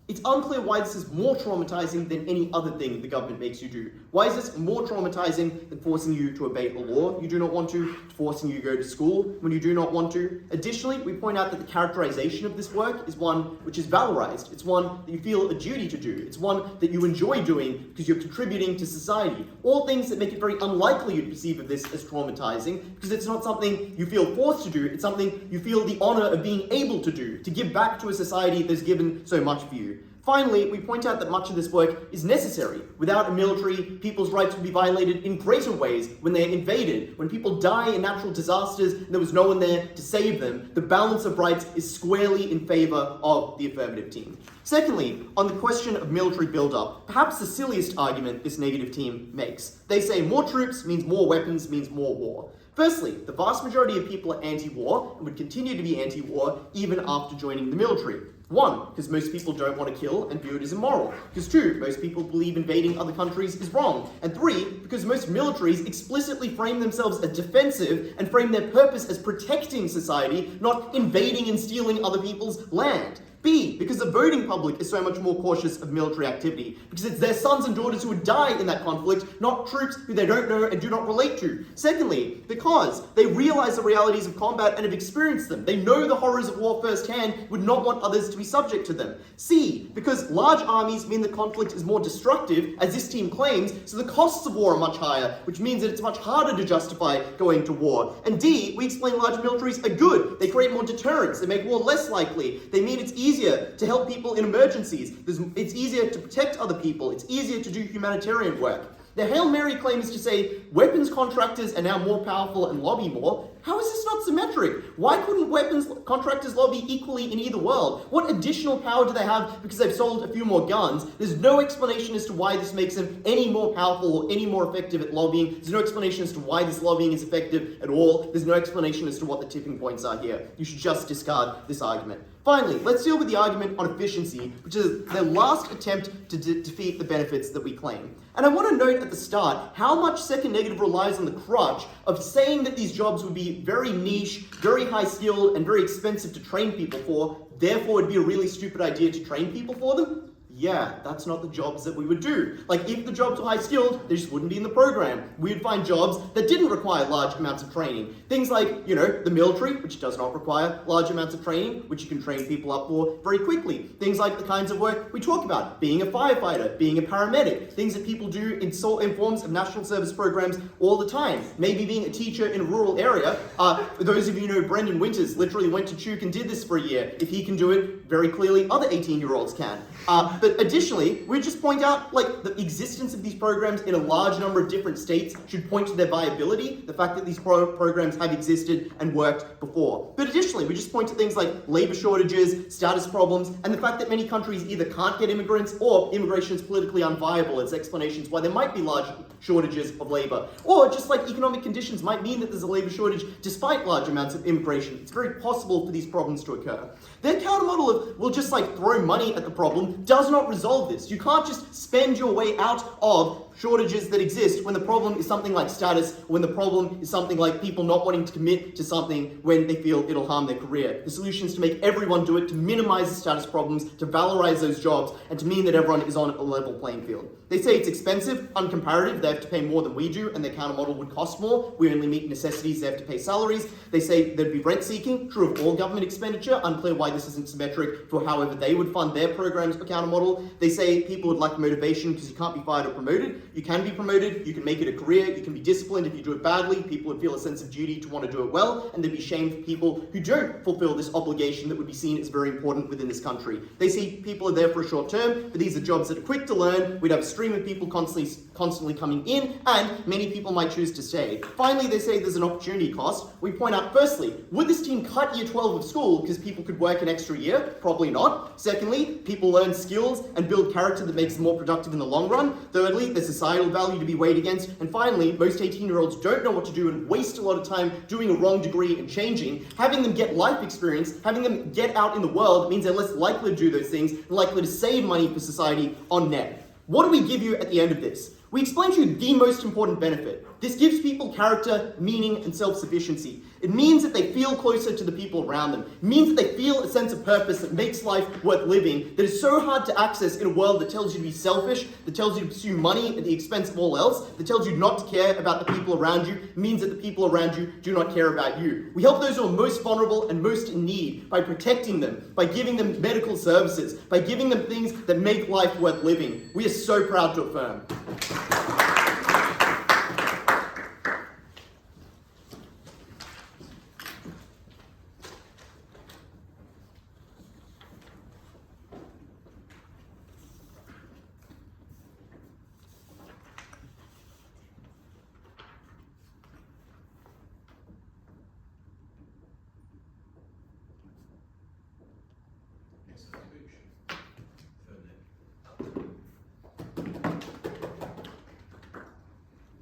[SPEAKER 2] it's unclear why this is more traumatizing than any other thing the government makes you do. Why is this more traumatizing than forcing you to obey a law you do not want to, forcing you to go to school when you do not want to? Additionally, we point out that the characterization of this work is one which is valorized. It's one that you feel a duty to do. It's one that you enjoy doing because you're contributing to society. All things that make it very unlikely you'd perceive of this as traumatizing because it's not something you feel forced to do. It's something you feel the honor of being able to do, to give back to a society that's given so much for you. Finally, we point out that much of this work is necessary. Without a military, people's rights would be violated in greater ways when they're invaded. When people die in natural disasters and there was no one there to save them, the balance of rights is squarely in favor of the affirmative team. Secondly, on the question of military build-up, perhaps the silliest argument this negative team makes. They say more troops means more weapons means more war. Firstly, the vast majority of people are anti-war and would continue to be anti-war even after joining the military. 1, because most people don't want to kill and view it as immoral. Because 2, most people believe invading other countries is wrong. And 3, because most militaries explicitly frame themselves as defensive and frame their purpose as protecting society, not invading and stealing other people's land. B, because the voting public is so much more cautious of military activity, because it's their sons and daughters who would die in that conflict, not troops who they don't know and do not relate to. Secondly, because they realize the realities of combat and have experienced them. They know the horrors of war firsthand, would not want others to be subject to them. C, because large armies mean the conflict is more destructive, as this team claims, so the costs of war are much higher, which means that it's much harder to justify going to war. And D, we explain large militaries are good. They create more deterrence. They make war less likely. They mean it's easier to help people in emergencies. It's easier to protect other people. It's easier to do humanitarian work. Their Hail Mary claim is to say weapons contractors are now more powerful and lobby more. How is this not symmetric? Why couldn't weapons contractors lobby equally in either world? What additional power do they have because they've sold a few more guns? There's no explanation as to why this makes them any more powerful or any more effective at lobbying. There's no explanation as to why this lobbying is effective at all. There's no explanation as to what the tipping points are here. You should just discard this argument. Finally, let's deal with the argument on efficiency, which is their last attempt to defeat the benefits that we claim. And I want to note at the start how much second negative relies on the crutch of saying that these jobs would be very niche, very high skilled, and very expensive to train people for, therefore it'd be a really stupid idea to train people for them. Yeah, that's not the jobs that we would do. Like, if the jobs were high skilled, they just wouldn't be in the program. We'd find jobs that didn't require large amounts of training. Things like, the military, which does not require large amounts of training, which you can train people up for very quickly. Things like the kinds of work we talk about, being a firefighter, being a paramedic, things that people do in forms of national service programs all the time. Maybe being a teacher in a rural area. Those of you who know Brendon Winters literally went to Chuk and did this for a year. If he can do it, very clearly other 18-year-olds can. But additionally, we just point out, the existence of these programs in a large number of different states should point to their viability, the fact that these programs have existed and worked before. But additionally, we just point to things like labor shortages, status problems, and the fact that many countries either can't get immigrants or immigration is politically unviable as explanations why there might be large shortages of labor. Or just like economic conditions might mean that there's a labor shortage despite large amounts of immigration. It's very possible for these problems to occur. Their countermodel of, we'll just throw money at the problem does not resolve this. You can't just spend your way out of shortages that exist when the problem is something like status, when the problem is something like people not wanting to commit to something when they feel it'll harm their career. The solution is to make everyone do it, to minimize the status problems, to valorize those jobs, and to mean that everyone is on a level playing field. They say it's expensive, uncomparative, they have to pay more than we do, and their countermodel would cost more. We only meet necessities, they have to pay salaries. They say there'd be rent seeking, true of all government expenditure, unclear why this isn't symmetric for however they would fund their programs for countermodel. They say people would lack motivation because you can't be fired or promoted. You can be promoted, you can make it a career, you can be disciplined if you do it badly, people would feel a sense of duty to want to do it well, and there'd be shame for people who don't fulfill this obligation that would be seen as very important within this country. They see people are there for a short term, but these are jobs that are quick to learn, we'd have a stream of people constantly coming in, and many people might choose to stay. Finally, they say there's an opportunity cost. We point out, firstly, would this team cut year 12 of school because people could work an extra year? Probably not. Secondly, people learn skills and build character that makes them more productive in the long run. Thirdly, there's societal value to be weighed against. And finally, most 18-year-olds don't know what to do and waste a lot of time doing a wrong degree and changing. Having them get life experience, having them get out in the world means they're less likely to do those things and likely to save money for society on net. What do we give you at the end of this? We explain to you the most important benefit. This gives people character, meaning, and self-sufficiency. It means that they feel closer to the people around them. It means that they feel a sense of purpose that makes life worth living, that is so hard to access in a world that tells you to be selfish, that tells you to pursue money at the expense of all else, that tells you not to care about the people around you. It means that the people around you do not care about you. We help those who are most vulnerable and most in need by protecting them, by giving them medical services, by giving them things that make life worth living. We are so proud to affirm.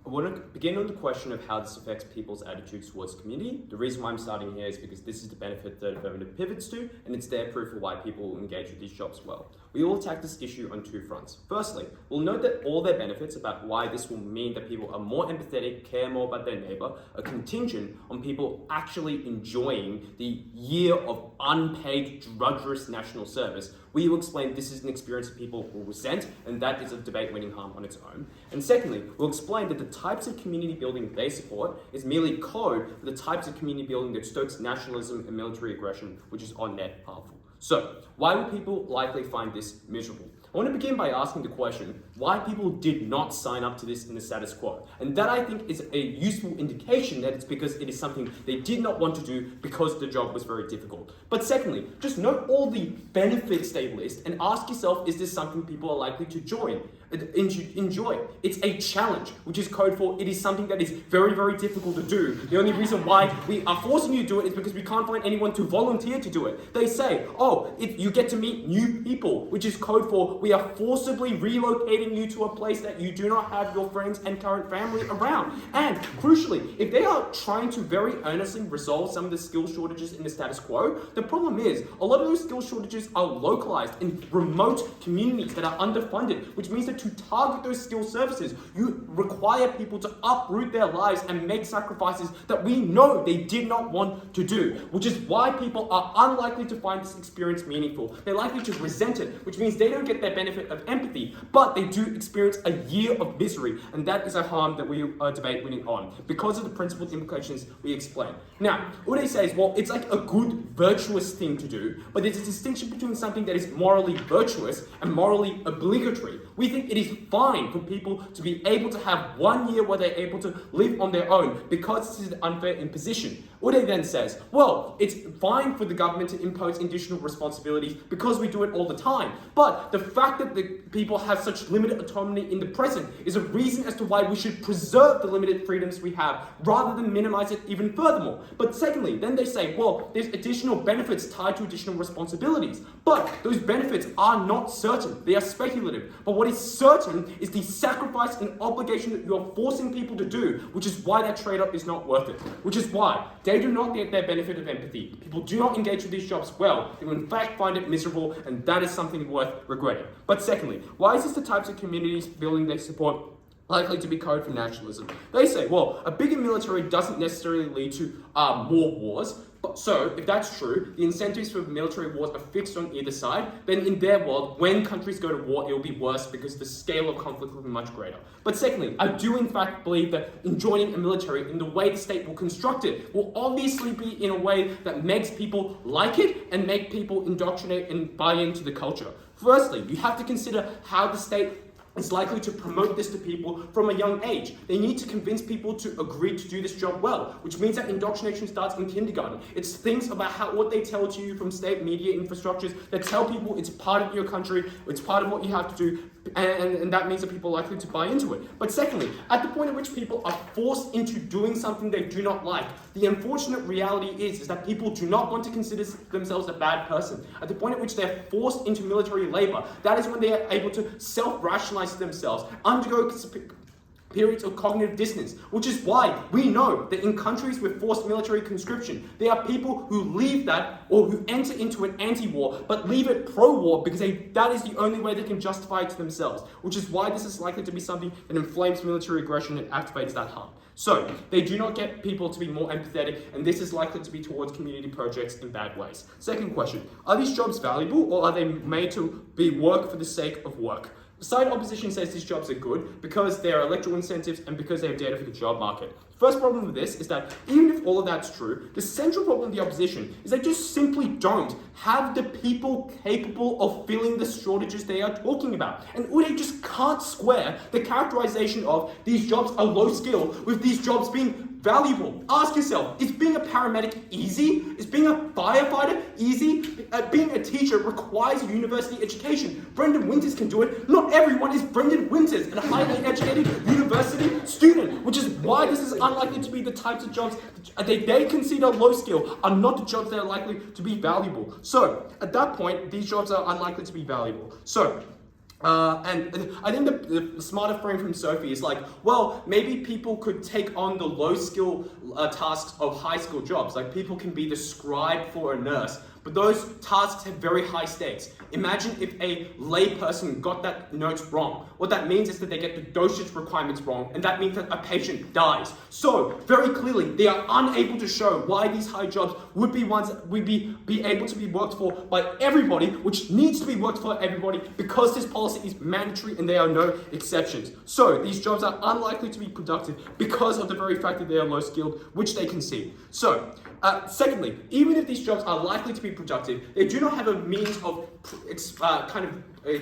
[SPEAKER 8] I want to begin on the question of how this affects people's attitudes towards the community. The reason why I'm starting here is because this is the benefit that Affirmative pivots to, and it's their proof of why people engage with these jobs well. We all attack this issue on two fronts. Firstly, we'll note that all their benefits about why this will mean that people are more empathetic, care more about their neighbor, are contingent on people actually enjoying the year of unpaid, drudgerous national service. We will explain this is an experience that people will resent, and that is a debate-winning harm on its own. And secondly, we'll explain that the types of community building they support is merely code for the types of community building that stokes nationalism and military aggression, which is on net harmful. So, why will people likely find this miserable? I want to begin by asking the question,
[SPEAKER 10] why people did not sign up to this in the status quo. And that, I think, is a useful indication that it's because it is something they did not want to do because the job was very difficult. But secondly, just note all the benefits they list and ask yourself, is this something people are likely to enjoy? It's a challenge, which is code for it is something that is very, very difficult to do. The only reason why we are forcing you to do it is because we can't find anyone to volunteer to do it. They say, oh, you get to meet new people, which is code for we are forcibly relocating you to a place that you do not have your friends and current family around. And crucially, if they are trying to very earnestly resolve some of the skill shortages in the status quo, the problem is a lot of those skill shortages are localized in remote communities that are underfunded, which means that to target those skill services, you require people to uproot their lives and make sacrifices that we know they did not want to do, which is why people are unlikely to find this experience meaningful. They're likely to resent it, which means they don't get their benefit of empathy, but they do experience a year of misery, and that is a harm that we debate winning on because of the principled implications we explain. Now, Udai says, well, it's like a good, virtuous thing to do, but there's a distinction between something that is morally virtuous and morally obligatory. We think it is fine for people to be able to have 1 year where they're able to live on their own because this is an unfair imposition. Udai then says, well, it's fine for the government to impose additional responsibilities because we do it all the time. But the fact that the people have such limited autonomy in the present is a reason as to why we should preserve the limited freedoms we have rather than minimize it even furthermore. But secondly, then they say, well, there's additional benefits tied to additional responsibilities. But those benefits are not certain. They are speculative. But what is certain is the sacrifice and obligation that you are forcing people to do, which is why that trade-off is not worth it. Which is why they do not get their benefit of empathy. People do not engage with these jobs well. They will in fact find it miserable, and that is something worth regretting. But secondly, why is this the types of communities building they support likely to be code for nationalism? They say, well, a bigger military doesn't necessarily lead to more wars. So, if that's true, the incentives for military wars are fixed on either side, then in their world, when countries go to war, it will be worse because the scale of conflict will be much greater. But secondly, I do in fact believe that in joining a military, in the way the state will construct it, will obviously be in a way that makes people like it and make people indoctrinate and buy into the culture. Firstly, you have to consider how the state is likely to promote this to people from a young age. They need to convince people to agree to do this job well, which means that indoctrination starts in kindergarten. It's things about what they tell to you from state media infrastructures that tell people it's part of your country, it's part of what you have to do, and that means that people are likely to buy into it. But secondly, at the point at which people are forced into doing something they do not like, the unfortunate reality is that people do not want to consider themselves a bad person. At the point at which they're forced into military labor, that is when they are able to self-rationalize themselves, undergo periods of cognitive dissonance, which is why we know that in countries with forced military conscription, there are people who leave that or who enter into an anti-war but leave it pro-war because that is the only way they can justify it to themselves, which is why this is likely to be something that inflames military aggression and activates that harm. So, they do not get people to be more empathetic, and this is likely to be towards community projects in bad ways. Second question, are these jobs valuable or are they made to be work for the sake of work? The side opposition says these jobs are good because there are electoral incentives and because they have data for the job market. First problem with this is that even if all of that's true, the central problem of the opposition is they just simply don't have the people capable of filling the shortages they are talking about. And Udai just can't square the characterization of these jobs are low skill with these jobs being valuable. Ask yourself, is being a paramedic easy? Is being a firefighter easy? Being a teacher requires a university education. Brendon Winters can do it. Not everyone is Brendon Winters, a highly educated university student, which is why this is unlikely to be the types of jobs they consider low skill are not the jobs that are likely to be valuable. So, at that point, these jobs are unlikely to be valuable. So, and I think the smarter frame from Sophie is like, well, maybe people could take on the low skill tasks of high skill jobs. Like people can be the scribe for a nurse, but those tasks have very high stakes. Imagine if a lay person got that note wrong. What that means is that they get the dosage requirements wrong, and that means that a patient dies. So, very clearly, they are unable to show why these high jobs would be ones that would be able to be worked for by everybody, which needs to be worked for everybody because this policy is mandatory and there are no exceptions. So, these jobs are unlikely to be productive because of the very fact that they are low skilled, which they concede. So, secondly, even if these jobs are likely to be productive, they do not have a means of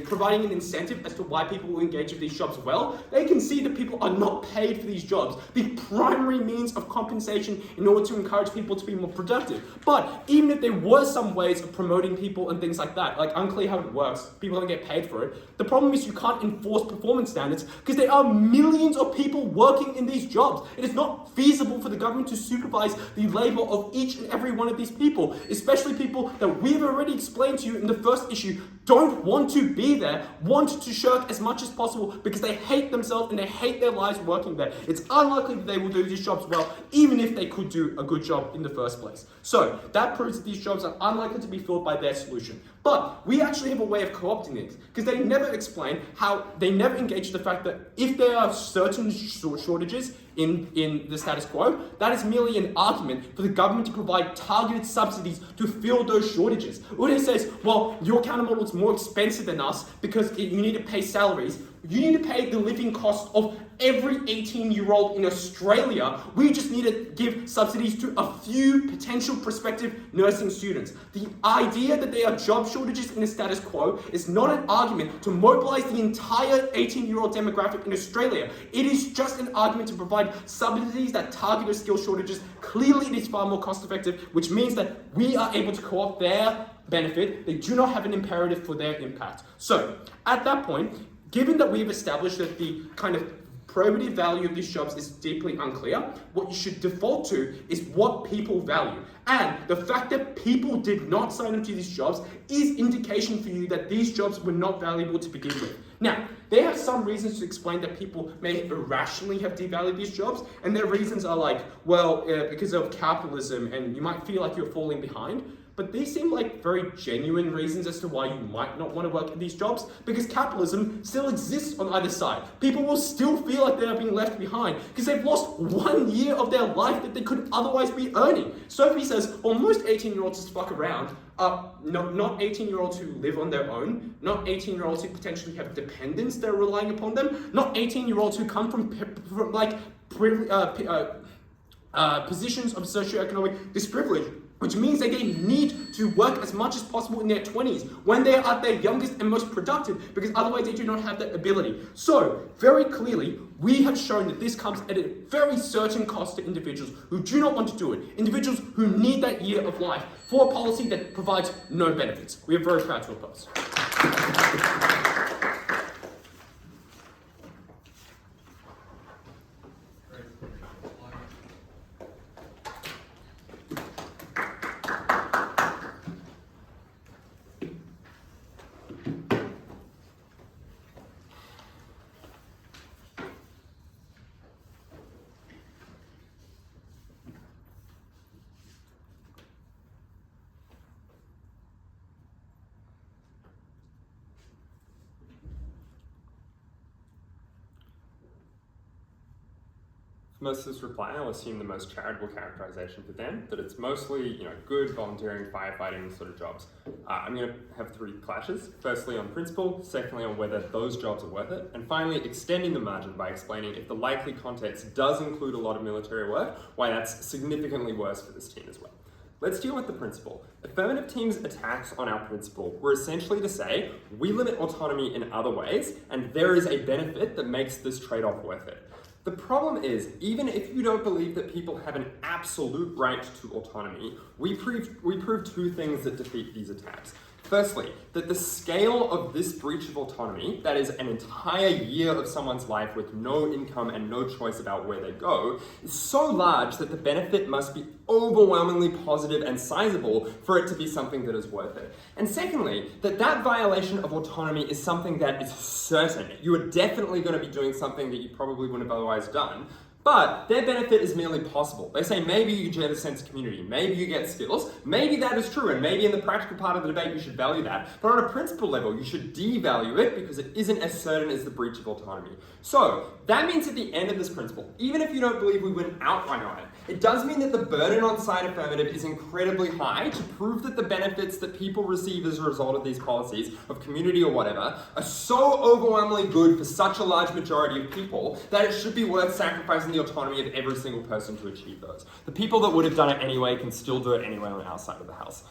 [SPEAKER 10] providing an incentive as to why people will engage with these jobs well, they can see that people are not paid for these jobs, the primary means of compensation in order to encourage people to be more productive. But even if there were some ways of promoting people and things like that, like unclear how it works, people don't get paid for it, the problem is you can't enforce performance standards because there are millions of people working in these jobs. It is not feasible for the government to supervise the labour of each and every one of these people, especially people that we've already explained to you in the first issue don't want to be there, want to shirk as much as possible because they hate themselves and they hate their lives working there. It's unlikely that they will do these jobs well, even if they could do a good job in the first place. So that proves that these jobs are unlikely to be filled by their solution. But we actually have a way of co-opting it, because they never explain how, they never engage the fact that if there are certain shortages in the status quo, that is merely an argument for the government to provide targeted subsidies to fill those shortages. Udai says, well, your counter model is more expensive than us because you need to pay salaries. You need to pay the living cost of every 18-year-old in Australia. We just need to give subsidies to a few potential prospective nursing students. The idea that there are job shortages in the status quo is not an argument to mobilise the entire 18-year-old demographic in Australia. It is just an argument to provide subsidies that target those skill shortages. Clearly, it is far more cost-effective, which means that we are able to co-opt their benefit. They do not have an imperative for their impact. So, at that point, given that we've established that the kind of probative value of these jobs is deeply unclear, what you should default to is what people value. And the fact that people did not sign up to these jobs is indication for you that these jobs were not valuable to begin with. Now, they have some reasons to explain that people may irrationally have devalued these jobs, and their reasons are like, well, because of capitalism, and you might feel like you're falling behind. But these seem like very genuine reasons as to why you might not want to work in these jobs, because capitalism still exists on either side. People will still feel like they are being left behind because they've lost 1 year of their life that they could otherwise be earning. Sophie says, well, most 18-year-olds just fuck around. Not 18-year-olds who live on their own, not 18-year-olds who potentially have dependents that are relying upon them, not 18-year-olds who come from positions of socioeconomic disprivilege, which means that they need to work as much as possible in their 20s when they are at their youngest and most productive, because otherwise they do not have that ability. So, very clearly, we have shown that this comes at a very certain cost to individuals who do not want to do it, individuals who need that year of life for a policy that provides no benefits. We are very proud to oppose.
[SPEAKER 8] Most of this reply, I'll assume the most charitable characterization for them, that it's mostly, good volunteering, firefighting sort of jobs. I'm going to have three clashes. Firstly on principle, secondly on whether those jobs are worth it, and finally extending the margin by explaining if the likely context does include a lot of military work, why that's significantly worse for this team as well. Let's deal with the principle. Affirmative team's attacks on our principle were essentially to say, we limit autonomy in other ways, and there is a benefit that makes this trade-off worth it. The problem is, even if you don't believe that people have an absolute right to autonomy, we prove two things that defeat these attacks. Firstly, that the scale of this breach of autonomy, that is an entire year of someone's life with no income and no choice about where they go, is so large that the benefit must be overwhelmingly positive and sizable for it to be something that is worth it. And secondly, that violation of autonomy is something that is certain. You are definitely going to be doing something that you probably wouldn't have otherwise done. But their benefit is merely possible. They say maybe you get a sense of community, maybe you get skills, maybe that is true, and maybe in the practical part of the debate you should value that. But on a principle level, you should devalue it because it isn't as certain as the breach of autonomy. So that means at the end of this principle, even if you don't believe we win outright on it, it does mean that the burden on side affirmative is incredibly high to prove that the benefits that people receive as a result of these policies, of community or whatever, are so overwhelmingly good for such a large majority of people that it should be worth sacrificing the autonomy of every single person to achieve those. The people that would have done it anyway can still do it anyway on our side of the house.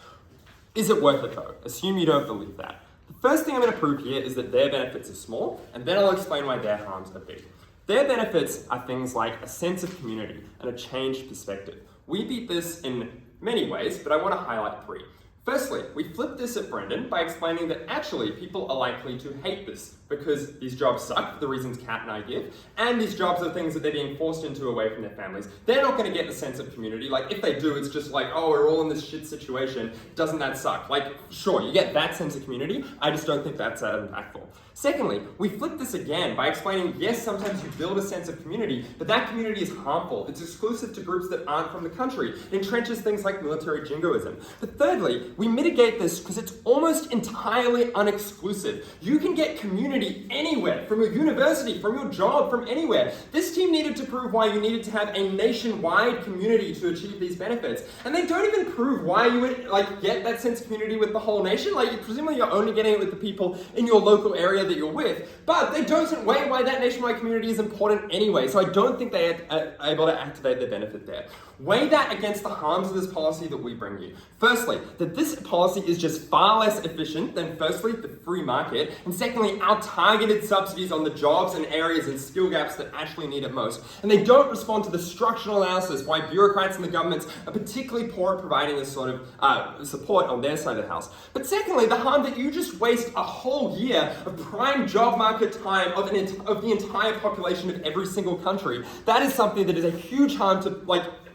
[SPEAKER 8] Is it worth it though? Assume you don't believe that. The First thing I'm going to prove here is that their benefits are small, and then I'll explain why their harms are big. Their benefits are things like a sense of community and a changed perspective. We beat this in many ways, but I want to highlight 3. Firstly, we flipped this at Brendon by explaining that actually people are likely to hate this because these jobs suck for the reasons Kat and I give, and these jobs are things that they're being forced into away from their families. They're not going to get the sense of community. Like, if they do, it's just like, oh, we're all in this shit situation. Doesn't that suck? Like, sure, you get that sense of community. I just don't think that's impactful. Secondly, we flipped this again by explaining, yes, sometimes you build a sense of community, but that community is harmful. It's exclusive to groups that aren't from the country. It entrenches things like military jingoism. But thirdly, we mitigate this because it's almost entirely unexclusive. You can get community anywhere, from your university, from your job, from anywhere. This team needed to prove why you needed to have a nationwide community to achieve these benefits. And they don't even prove why you would get that sense of community with the whole nation. Presumably you're only getting it with the people in your local area that you're with, but they don't weigh why that nationwide community is important anyway, so I don't think they are able to activate their benefit there. Weigh that against the harms of this policy that we bring you. Firstly, that this policy is just far less efficient than, firstly, the free market, and secondly, our targeted subsidies on the jobs and areas and skill gaps that actually need it most. And they don't respond to the structural analysis why bureaucrats and the governments are particularly poor at providing this sort of support on their side of the house. But secondly, the harm that you just waste a whole year of prime job market time of the entire population of every single country. That is something that is a huge harm to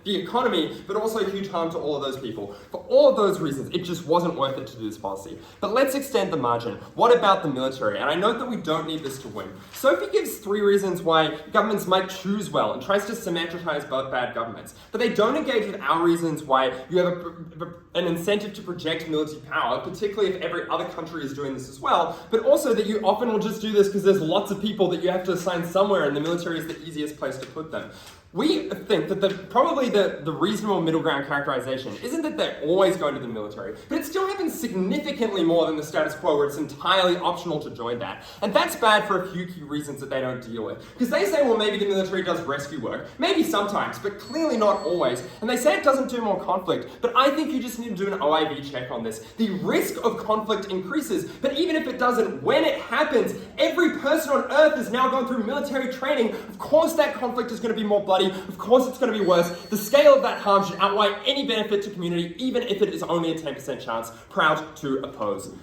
[SPEAKER 8] the economy, but also a huge harm to all of those people. For all of those reasons, it just wasn't worth it to do this policy. But let's extend the margin. What about the military? And I note that we don't need this to win. Sophie gives 3 reasons why governments might choose well and tries to symmetricize bad governments. But they don't engage with our reasons why you have an incentive to project military power, particularly if every other country is doing this as well, but also that you often will just do this because there's lots of people that you have to assign somewhere and the military is the easiest place to put them. We think that probably the reasonable middle ground characterization isn't that they're always going to the military, but it still happens significantly more than the status quo where it's entirely optional to join that. And that's bad for a few key reasons that they don't deal with. Because they say, well, maybe the military does rescue work. Maybe sometimes, but clearly not always. And they say it doesn't do more conflict, but I think you just need to do an OIV check on this. The risk of conflict increases, but even if it doesn't, when it happens, every person on earth is now going through military training. Of course that conflict is going to be more bloody. Of course it's going to be worse. The scale of that harm should outweigh any benefit to community, even if it is only a 10% chance. Proud to oppose.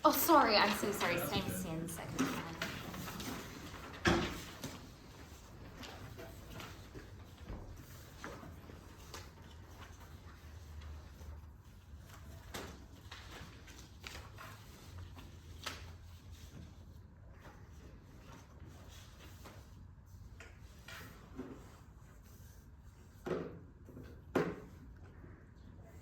[SPEAKER 4] Oh, sorry, I'm so sorry. Same sin, second time.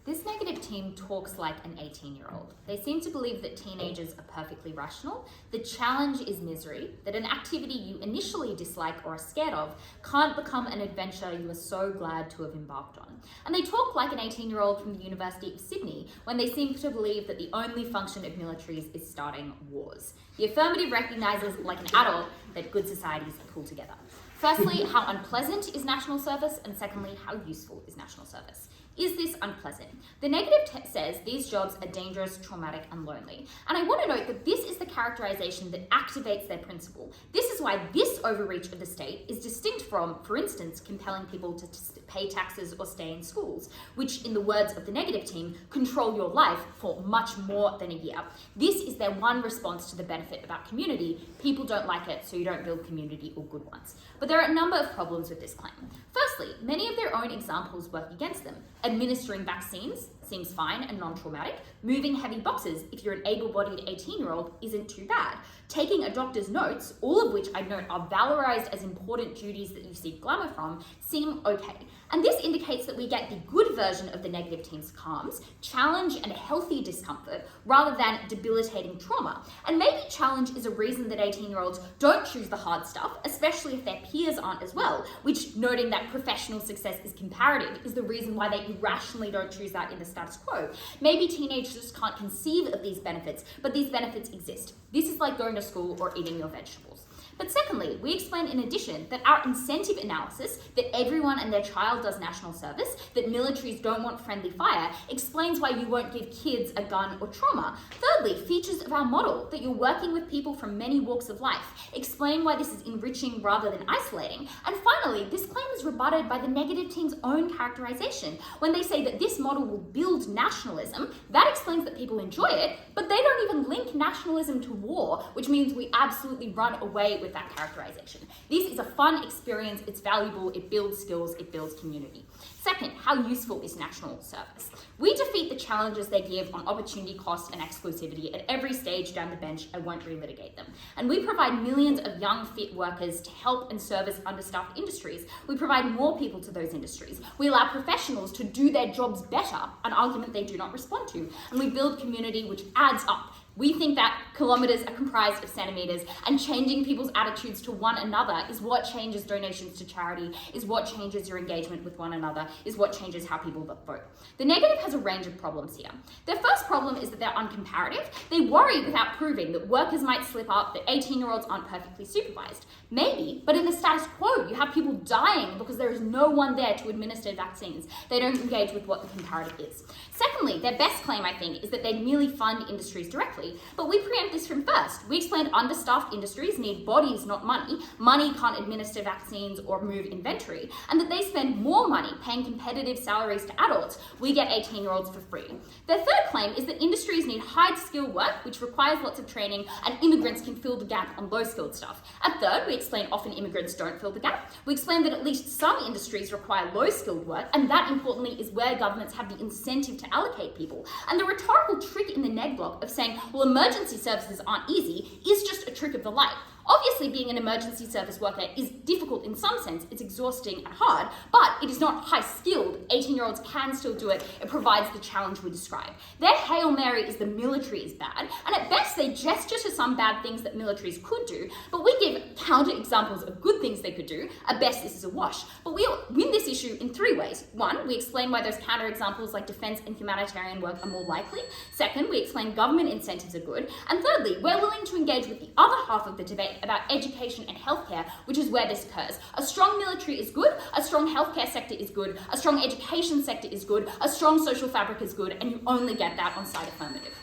[SPEAKER 4] This negative team talks like an 18-year-old. They seem to believe that teenagers are perfectly rational. The challenge is misery, that an activity you initially dislike or are scared of can't become an adventure you are so glad to have embarked on. And they talk like an 18-year-old from the University of Sydney when they seem to believe that the only function of militaries is starting wars. The affirmative recognises, like an adult, that good societies pull together. Firstly, how unpleasant is national service, and secondly, how useful is national service. Is this unpleasant? The negative says these jobs are dangerous, traumatic, and lonely. And I want to note that this is the characterization that activates their principle. This is why this overreach of the state is distinct from, for instance, compelling people to pay taxes or stay in schools, which, in the words of the negative team, control your life for much more than a year. This is their one response to the benefit about community. People don't like it, so you don't build community or good ones. But there are a number of problems with this claim. Firstly, many of their own examples work against them. Administering vaccines, seems fine and non-traumatic. Moving heavy boxes, if you're an able-bodied 18-year-old, isn't too bad. Taking a doctor's notes, all of which I note are valorized as important duties that you seek glamour from, seem okay. And this indicates that we get the good version of the negative team's calms, challenge and healthy discomfort, rather than debilitating trauma. And maybe challenge is a reason that 18-year-olds don't choose the hard stuff, especially if their peers aren't as well, which, noting that professional success is comparative, is the reason why they irrationally don't choose that in the status quo. Maybe teenagers can't conceive of these benefits, but these benefits exist. This is like going to school or eating your vegetables. But secondly, we explain in addition that our incentive analysis, that everyone and their child does national service, that militaries don't want friendly fire, explains why you won't give kids a gun or trauma. Thirdly, features of our model, that you're working with people from many walks of life, explain why this is enriching rather than isolating. And finally, this claim is rebutted by the negative team's own characterization. When they say that this model will build nationalism, that explains that people enjoy it, but they don't even link nationalism to war, which means we absolutely run away with that characterization. This is a fun experience, it's valuable, it builds skills, it builds community. Second, how useful is national service? We defeat the challenges they give on opportunity cost and exclusivity at every stage down the bench and won't relitigate them. And we provide millions of young, fit workers to help and service understaffed industries. We provide more people to those industries. We allow professionals to do their jobs better, an argument they do not respond to. And we build community which adds up. We think that kilometres are comprised of centimetres, and changing people's attitudes to one another is what changes donations to charity, is what changes your engagement with one another, is what changes how people vote. The negative has a range of problems here. Their first problem is that they're uncomparative. They worry without proving that workers might slip up, that 18-year-olds aren't perfectly supervised. Maybe, but in the status quo, you have people dying because there is no one there to administer vaccines. They don't engage with what the comparative is. Secondly, their best claim, I think, is that they merely fund industries directly. But we preempt this from first. We explained understaffed industries need bodies, not money. Money can't administer vaccines or move inventory. And that they spend more money paying competitive salaries to adults. We get 18-year-olds for free. Their third claim is that industries need high-skilled work, which requires lots of training, and immigrants can fill the gap on low-skilled stuff. At third, we explain often immigrants don't fill the gap. We explain that at least some industries require low-skilled work, and that, importantly, is where governments have the incentive to allocate people. And the rhetorical trick in the neg block of saying, well, emergency services aren't easy, is just a trick of the light. Obviously, being an emergency service worker is difficult in some sense, it's exhausting and hard, but it is not high-skilled. 18-year-olds can still do it. It provides the challenge we describe. Their Hail Mary is the military is bad, and at best they gesture to some bad things that militaries could do, but we give counter-examples of good things they could do. At best, this is a wash. But we win this issue in three ways. One, we explain why those counter-examples like defense and humanitarian work are more likely. Second, we explain government incentives are good. And thirdly, we're willing to engage with the other half of the debate about education and healthcare, which is where this occurs. A strong military is good, a strong healthcare sector is good, a strong education sector is good, a strong social fabric is good, and you only get that on side affirmative.